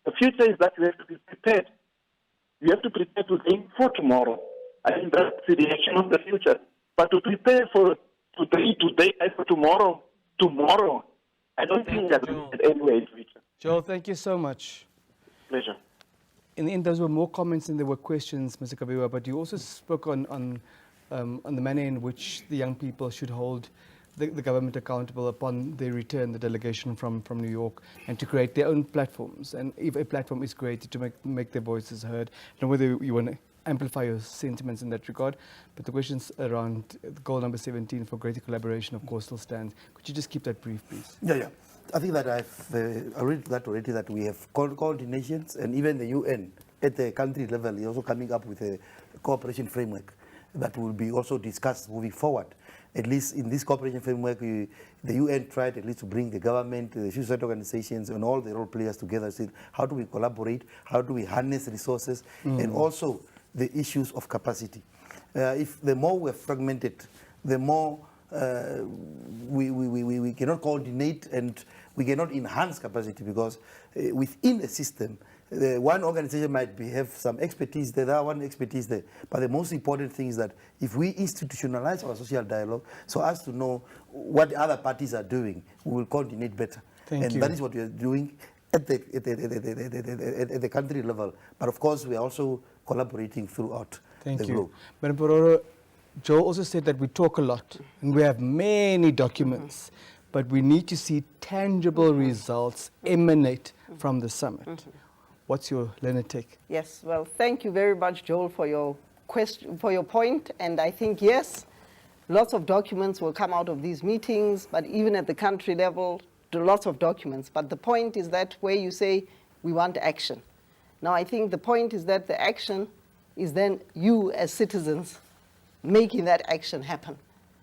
The future is that you have to be prepared. You have to prepare today for tomorrow. I think that's the direction of the future. But to prepare for today and for tomorrow, I don't think that's anywhere in the future.
Joel, thank you so much.
Pleasure.
In the end, those were more comments than there were questions, Mr. Kabiwa, but you also spoke on the manner in which the young people should hold the government accountable upon their return, the delegation from New York, and to create their own platforms. And if a platform is created, to make their voices heard, and whether you want to amplify your sentiments in that regard. But the questions around goal number 17 for greater collaboration, of course, still stands. Could you just keep that brief, please?
Yeah. I think that I've read that already, that we have coordinations, and even the UN at the country level is also coming up with a cooperation framework that will be also discussed moving forward. At least in this cooperation framework, the UN tried at least to bring the government, the civil society organizations, and all the role players together. So how do we collaborate? How do we harness resources? And also the issues of capacity. If the more we're fragmented, the more we cannot coordinate and we cannot enhance capacity, because within a system, one organization might have some expertise there, that one expertise there. But the most important thing is that if we institutionalize our social dialogue, so as to know what the other parties are doing, we will coordinate better.
Thank you.
That is what we are doing at the country level. But of course, we are also collaborating throughout the globe.
Madam Pororo, Joe also said that we talk a lot and we have many documents, but we need to see tangible results emanate from the summit. What's your Leonard take?
Yes, well, thank you very much, Joel, for your question, for your point. And I think, yes, lots of documents will come out of these meetings, but even at the country level, lots of documents. But the point is that where you say we want action. Now, I think the point is that the action is then you as citizens making that action happen.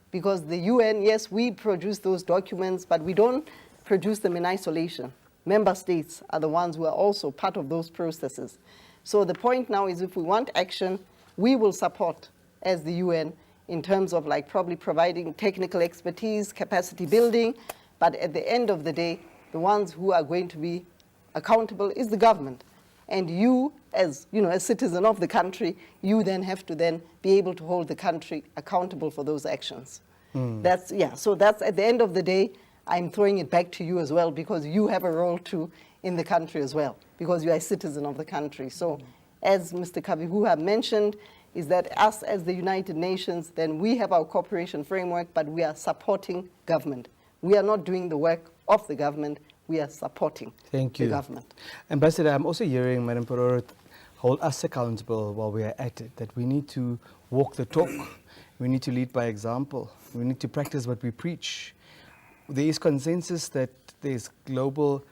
Because the UN, yes, we produce those documents, but we don't produce them in isolation. Member states are the ones who are also part of those processes. So the point now is, if we want action, we will support as the UN in terms of like probably providing technical expertise, capacity building, but at the end of the day, the ones who are going to be accountable is the government. And you, as a citizen of the country, you then have to then be able to hold the country accountable for those actions. So that's at the end of the day, I'm throwing it back to you as well, because you have a role too in the country as well, because you are a citizen of the country. So as Mr. Kavihuha mentioned, is that us as the United Nations, then we have our cooperation framework, but we are supporting government. We are not doing the work of the government, we are supporting the government.
Ambassador, I'm also hearing Madam Pororo hold us accountable while we are at it, that we need to walk the talk, we need to lead by example, we need to practice what we preach. There is consensus that there's global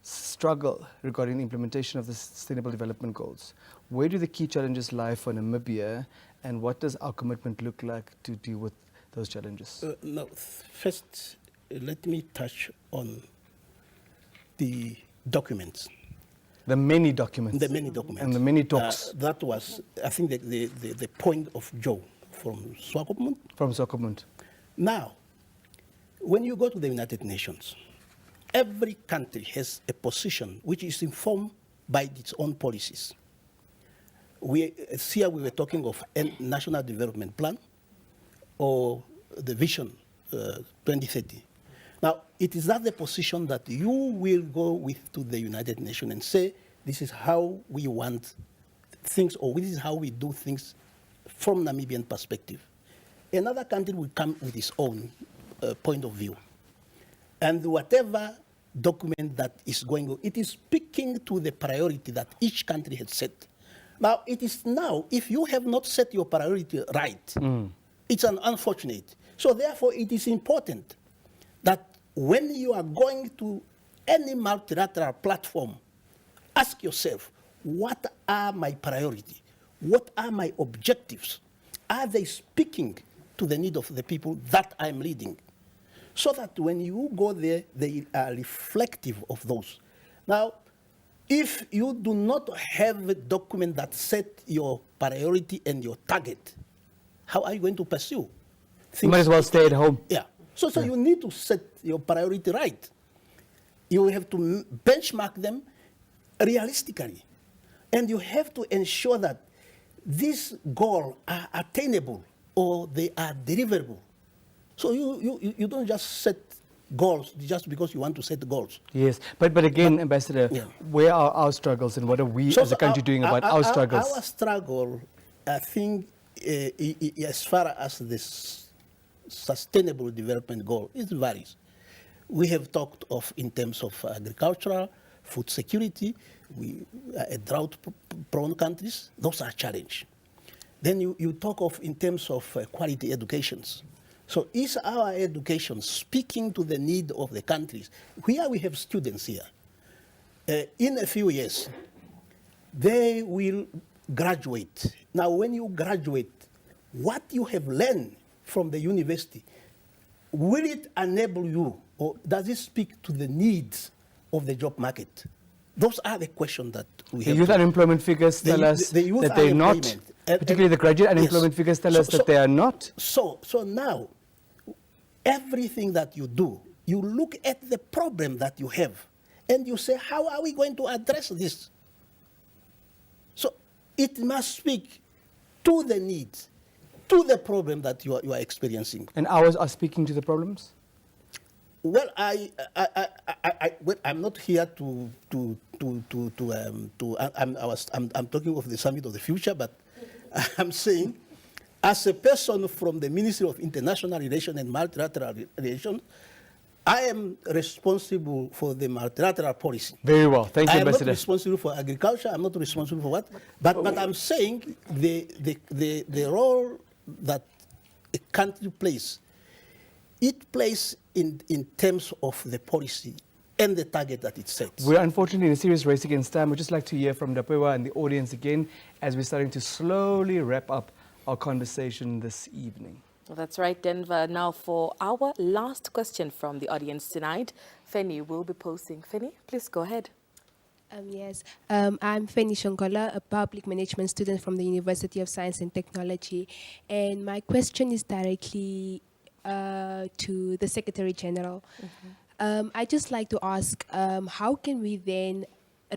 struggle regarding the implementation of the Sustainable Development Goals. Where do the key challenges lie for Namibia, and what does our commitment look like to deal with those challenges?
First, let me touch on the documents.
The many documents.
The many documents.
And the many talks.
That was, I think, the point of Joe from Swakopmund.
From Swakopmund.
Now, when you go to the United Nations, every country has a position which is informed by its own policies. Here we were talking of a National Development Plan or the Vision 2030. Now, it is that the position that you will go with to the United Nations and say, this is how we want things, or this is how we do things from Namibian perspective. Another country will come with its own point of view. And whatever document that is going on, it is speaking to the priority that each country has set. Now, it is now, if you have not set your priority right, it's unfortunate. So therefore, it is important that when you are going to any multilateral platform, ask yourself, what are my priorities? What are my objectives? Are they speaking to the need of the people that I'm leading? So that when you go there, they are reflective of those. Now, if you do not have a document that set your priority and your target, how are you going to pursue?
You might as well stay at home.
Yeah. So you need to set your priority right. You have to benchmark them realistically. And you have to ensure that these goals are attainable or they are deliverable. So you don't just set goals just because you want to set goals.
Yes, but again, Ambassador, where are our struggles and what are we as a country doing about our struggles?
Our struggle, I think, as far as this Sustainable Development Goal, it varies. We have talked of in terms of agricultural, food security, drought-prone countries, those are challenges. Then you talk of in terms of quality educations. So is our education speaking to the need of the countries? Here we have students here. In a few years, they will graduate. Now, when you graduate, what you have learned from the university, will it enable you, or does it speak to the needs of the job market? Those are the questions that we have.
The youth unemployment figures tell us that they're not, particularly the graduate unemployment figures tell us that they are not.
So now, everything that you do, you look at the problem that you have, and you say, how are we going to address this? So it must speak to the needs, to the problem that you are experiencing.
And ours are speaking to the problems?
Well, I'm not here I'm talking of the Summit of the Future, but I'm saying, as a person from the Ministry of International Relations and Multilateral Relations, I am responsible for the multilateral policy.
Very well. Thank you, Ambassador.
I'm not responsible for agriculture. I'm not responsible for what. But I'm saying the role that a country plays, it plays in terms of the policy and the target that it sets.
We're unfortunately in a serious race against time. We'd just like to hear from Dapewa and the audience again as we're starting to slowly wrap up our conversation this evening.
Well, that's right, Denver. Now for our last question from the audience tonight, Fanny will be posing. Fanny, please go ahead.
Yes, I'm Fanny Shongola, a public management student from the University of Science and Technology. And my question is directly to the Secretary General. I'd just like to ask, how can we then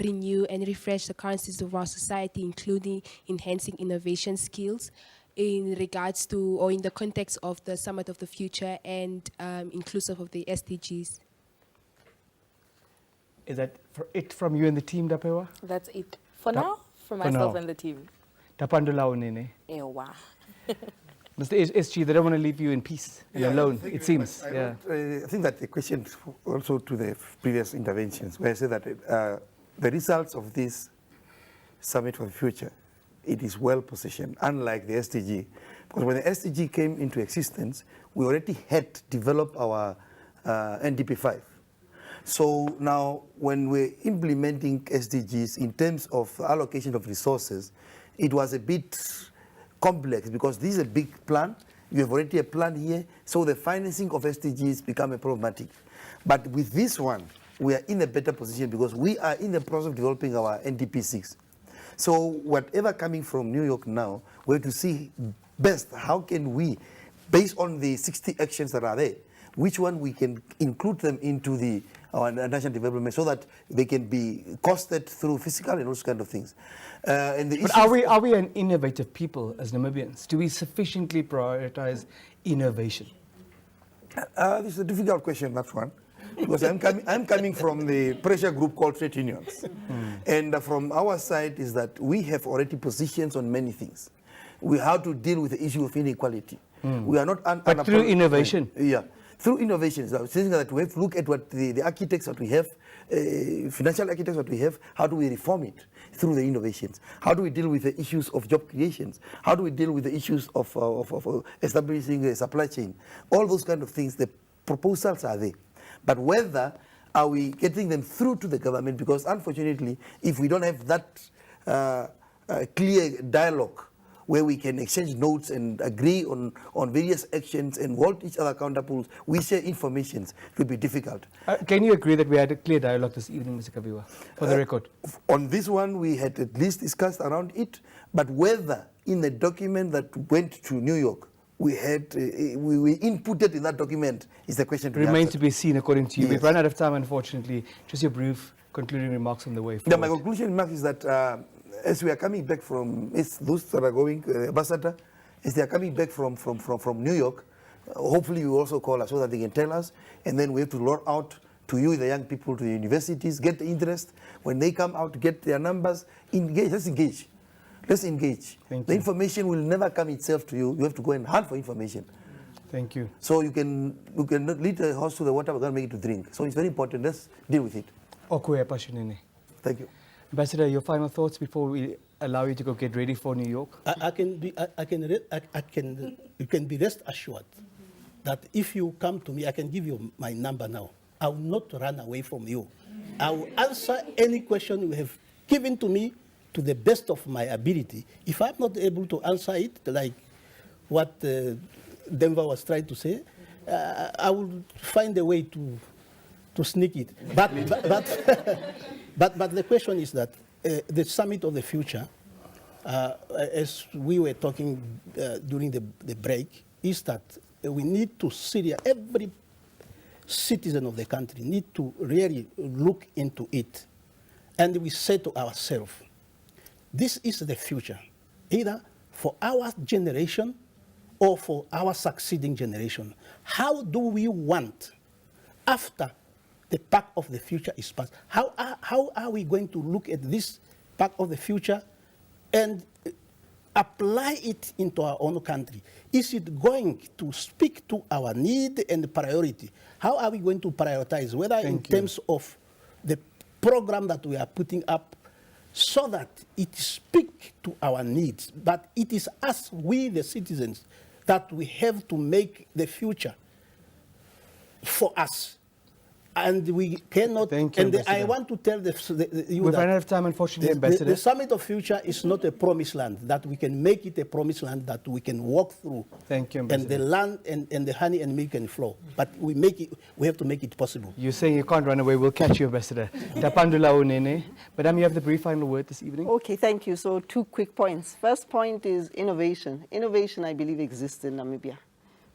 renew and refresh the currencies of our society, including enhancing innovation skills in regards to, or in the context of the Summit of the Future and inclusive of the SDGs?
Is that it from you and the team, Dapewa?
That's it for
Da-
now, for
for
myself
now.
and the team.
Tapandula Unene.
Ewa.
Mr. SG, they don't want to leave you in peace and alone,
thank you
it
very
seems.
much.
Yeah.
I think that the question also to the previous interventions, where I said that the results of this Summit for the Future, it is well positioned, unlike the SDG. Because when the SDG came into existence, we already had developed our NDP 5. So now, when we're implementing SDGs in terms of allocation of resources, it was a bit complex because this is a big plan. You have already a plan here, so the financing of SDGs become a problematic. But with this one, we are in a better position because we are in the process of developing our NDP 6. So whatever coming from New York now, we have to see best how can we, based on the 60 actions that are there, which one we can include them into our national development so that they can be costed through fiscal and those kind of things.
But are we an innovative people as Namibians? Do we sufficiently prioritize innovation?
This is a difficult question, that one. Because I'm coming from the pressure group called trade unions. And from our side is that we have already positions on many things. We have to deal with the issue of inequality. We are not...
But through innovation.
Yeah. Through innovations, I was saying that we have to look at what the architects that we have, financial architects that we have, how do we reform it through the innovations? How do we deal with the issues of job creations? How do we deal with the issues of establishing a supply chain? All those kind of things, the proposals are there. But whether are we getting them through to the government, because unfortunately, if we don't have that clear dialogue where we can exchange notes and agree on various actions and hold each other accountable, we share information, it will be difficult.
Can you agree that we had a clear dialogue this evening, Mr. Kabiwa, for the record?
On this one, we had at least discussed around it, but whether in the document that went to New York, we inputted in that document is the question to be
Remains
answered.
to be seen according to you.
Yes.
We've run out of time, unfortunately. Just your brief concluding remarks on the way forward.
Yeah, my conclusion remark is that as we are coming back from, those that are going, Ambassador, as they are coming back from New York, hopefully you also call us so that they can tell us, and then we have to roll out to you, the young people, to the universities, get the interest. When they come out, get their numbers, engage, let's engage. Let's engage. The information will never come itself to you. You have to go and hunt for information.
Thank you.
So you can lead the horse to the water, we're going to make it to drink. So it's very important. Let's deal with it.
Thank
you.
Ambassador, your final thoughts before we allow you to go get ready for New York?
You can be rest assured that if you come to me, I can give you my number now. I will not run away from you. I will answer any question you have given to me to the best of my ability. If I'm not able to answer it, like what Denver was trying to say, I will find a way to sneak it. But the question is that the Summit of the Future, as we were talking during the break, is that we need to every citizen of the country need to really look into it. And we say to ourselves, this is the future, either for our generation or for our succeeding generation. How do we want, after the pact of the future is passed, how are we going to look at this pact of the future and apply it into our own country? Is it going to speak to our need and priority? How are we going to prioritize, whether in terms of the program that we are putting up, so that it speaks to our needs? But it is us, we the citizens, that we have to make the future for us. And we cannot.
Thank you,
and I
Ambassador.
want to tell you
We've
that
run out of time, unfortunately,
the
Ambassador.
Summit of Future is not a promised land, that we can make it a promised land that we can walk through.
Thank you,
And the
Ambassador.
land and the honey and milk can flow. But we have to make it possible.
You're saying you can't run away. We'll catch you, Ambassador. Tapandula Unene. Madam, you have the brief final word this evening.
Okay, thank you. So 2 quick points. First point is innovation. Innovation, I believe, exists in Namibia.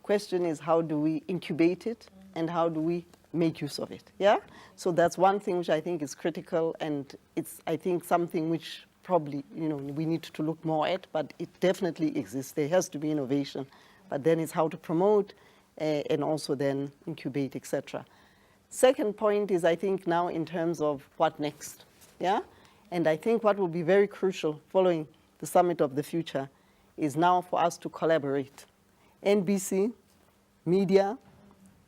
Question is, how do we incubate it and how do we make use of it? Yeah? So that's one thing which I think is critical, and it's, I think, something which probably, we need to look more at, but it definitely exists. There has to be innovation, but then it's how to promote and also then incubate, etc. Second point is, I think, now in terms of what next, yeah? And I think what will be very crucial following the Summit of the Future is now for us to collaborate. NBC, media,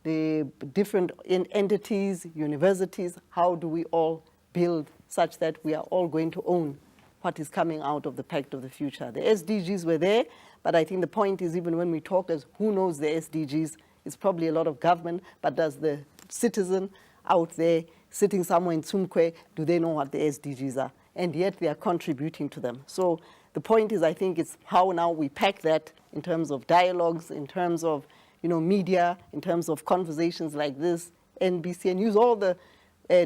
the different entities, universities, how do we all build such that we are all going to own what is coming out of the Pact of the Future? The SDGs were there, but I think the point is, even when we talk as who knows the SDGs, it's probably a lot of government, but does the citizen out there sitting somewhere in Tsumkwe, do they know what the SDGs are? And yet they are contributing to them. So the point is, I think it's how now we pack that in terms of dialogues, in terms of media, in terms of conversations like this, NBC, and use all the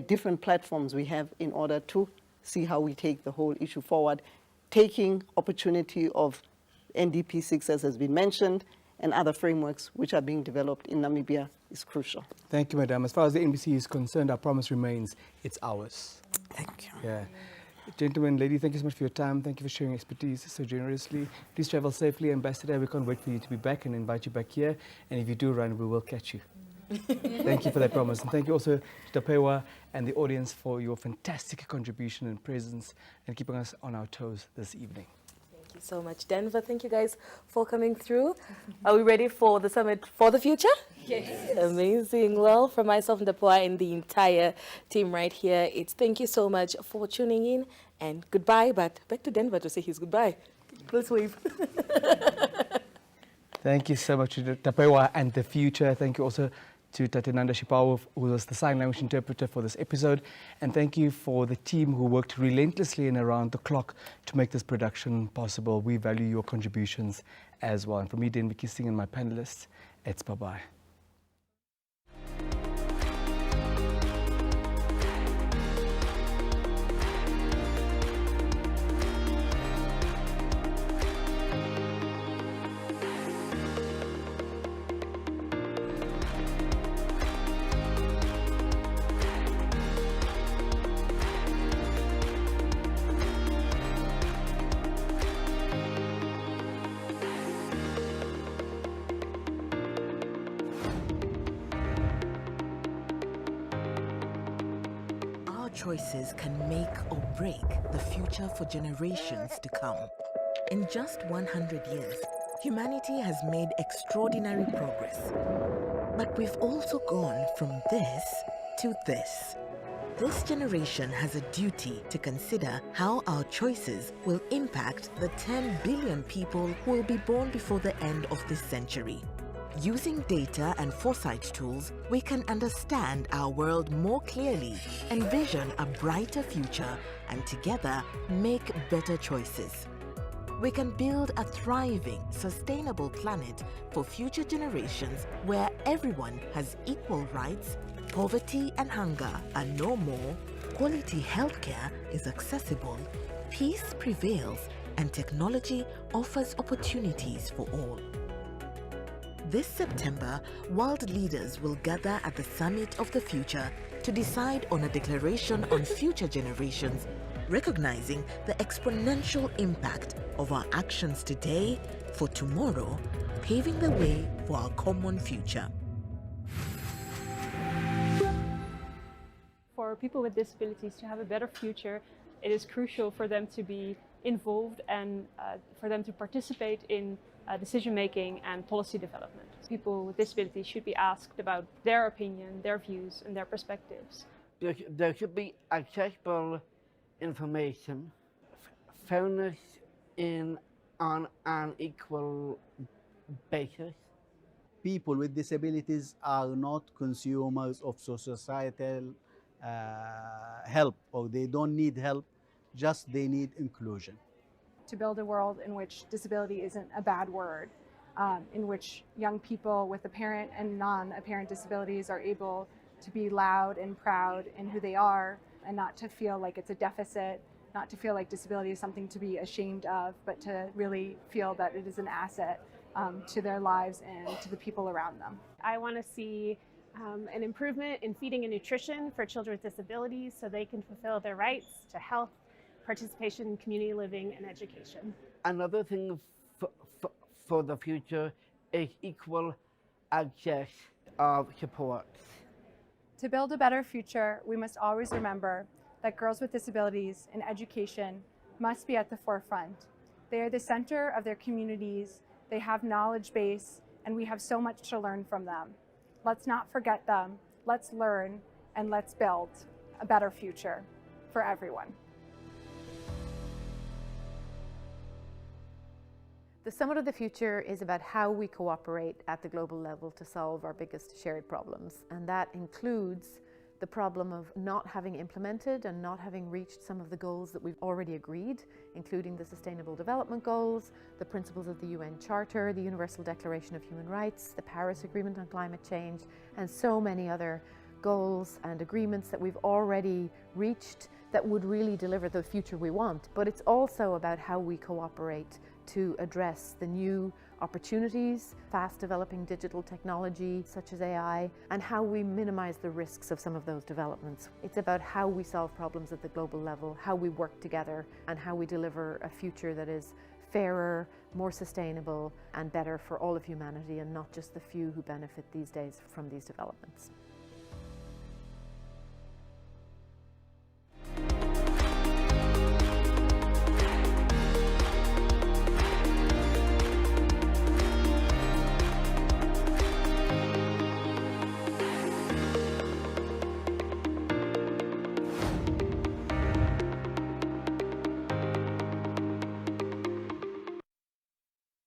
different platforms we have in order to see how we take the whole issue forward, taking opportunity of NDP 6, as has been mentioned, and other frameworks which are being developed in Namibia is crucial.
Thank you, Madam. As far as the NBC is concerned, our promise remains, it's ours.
Thank you.
Yeah. Gentlemen, lady, thank you so much for your time. Thank you for sharing expertise so generously. Please travel safely, Ambassador. We can't wait for you to be back and invite you back here. And if you do run, we will catch you. Thank you for that promise. And thank you also to Tapewa and the audience for your fantastic contribution and presence and keeping us on our toes this evening.
Thank you so much, Denver. Thank you guys for coming through. Are we ready for the Summit for the Future?
Yes.
Amazing. Well, from myself and Dapoa and the entire team right here, it's thank you so much for tuning in and goodbye. But back to Denver to say his goodbye. Please wave.
Thank you so much to Tapewa and the Future. Thank you also to Tatenanda Shipawu, who was the sign language interpreter for this episode. And thank you for the team who worked relentlessly and around the clock to make this production possible. We value your contributions as well. And for me, Dan Singh and my panelists, it's bye-bye.
Choices can make or break the future for generations to come. In just 100 years, humanity has made extraordinary progress. But we've also gone from this to this. This generation has a duty to consider how our choices will impact the 10 billion people who will be born before the end of this century. Using data and foresight tools, we can understand our world more clearly, envision a brighter future, and together make better choices. We can build a thriving, sustainable planet for future generations where everyone has equal rights, poverty and hunger are no more, quality healthcare is accessible, peace prevails, and technology offers opportunities for all. This September, world leaders will gather at the Summit of the Future to decide on a declaration on future generations, recognizing the exponential impact of our actions today for tomorrow, paving the way for our common future.
For people with disabilities to have a better future, it is crucial for them to be involved and for them to participate in decision-making and policy development. People with disabilities should be asked about their opinion, their views, and their perspectives.
There should be accessible information, fairness on an equal basis,
people with disabilities are not consumers of societal help, or they don't need help, just they need inclusion.
To build a world in which disability isn't a bad word, in which young people with apparent and non-apparent disabilities are able to be loud and proud in who they are, and not to feel like it's a deficit, not to feel like disability is something to be ashamed of, but to really feel that it is an asset to their lives and to the people around them.
I want to see an improvement in feeding and nutrition for children with disabilities so they can fulfill their rights to health, participation in community living, and education.
Another thing for the future is equal access of support.
To build a better future, we must always remember that girls with disabilities in education must be at the forefront. They are the center of their communities, they have knowledge base, and we have so much to learn from them. Let's not forget them, let's learn, and let's build a better future for everyone.
The Summit of the Future is about how we cooperate at the global level to solve our biggest shared problems, and that includes the problem of not having implemented and not having reached some of the goals that we've already agreed, including the Sustainable Development Goals, the principles of the UN Charter, the Universal Declaration of Human Rights, the Paris Agreement on Climate Change, and so many other goals and agreements that we've already reached that would really deliver the future we want. But it's also about how we cooperate to address the new opportunities, fast developing digital technology such as AI, and how we minimize the risks of some of those developments. It's about how we solve problems at the global level, how we work together, and how we deliver a future that is fairer, more sustainable, and better for all of humanity, and not just the few who benefit these days from these developments.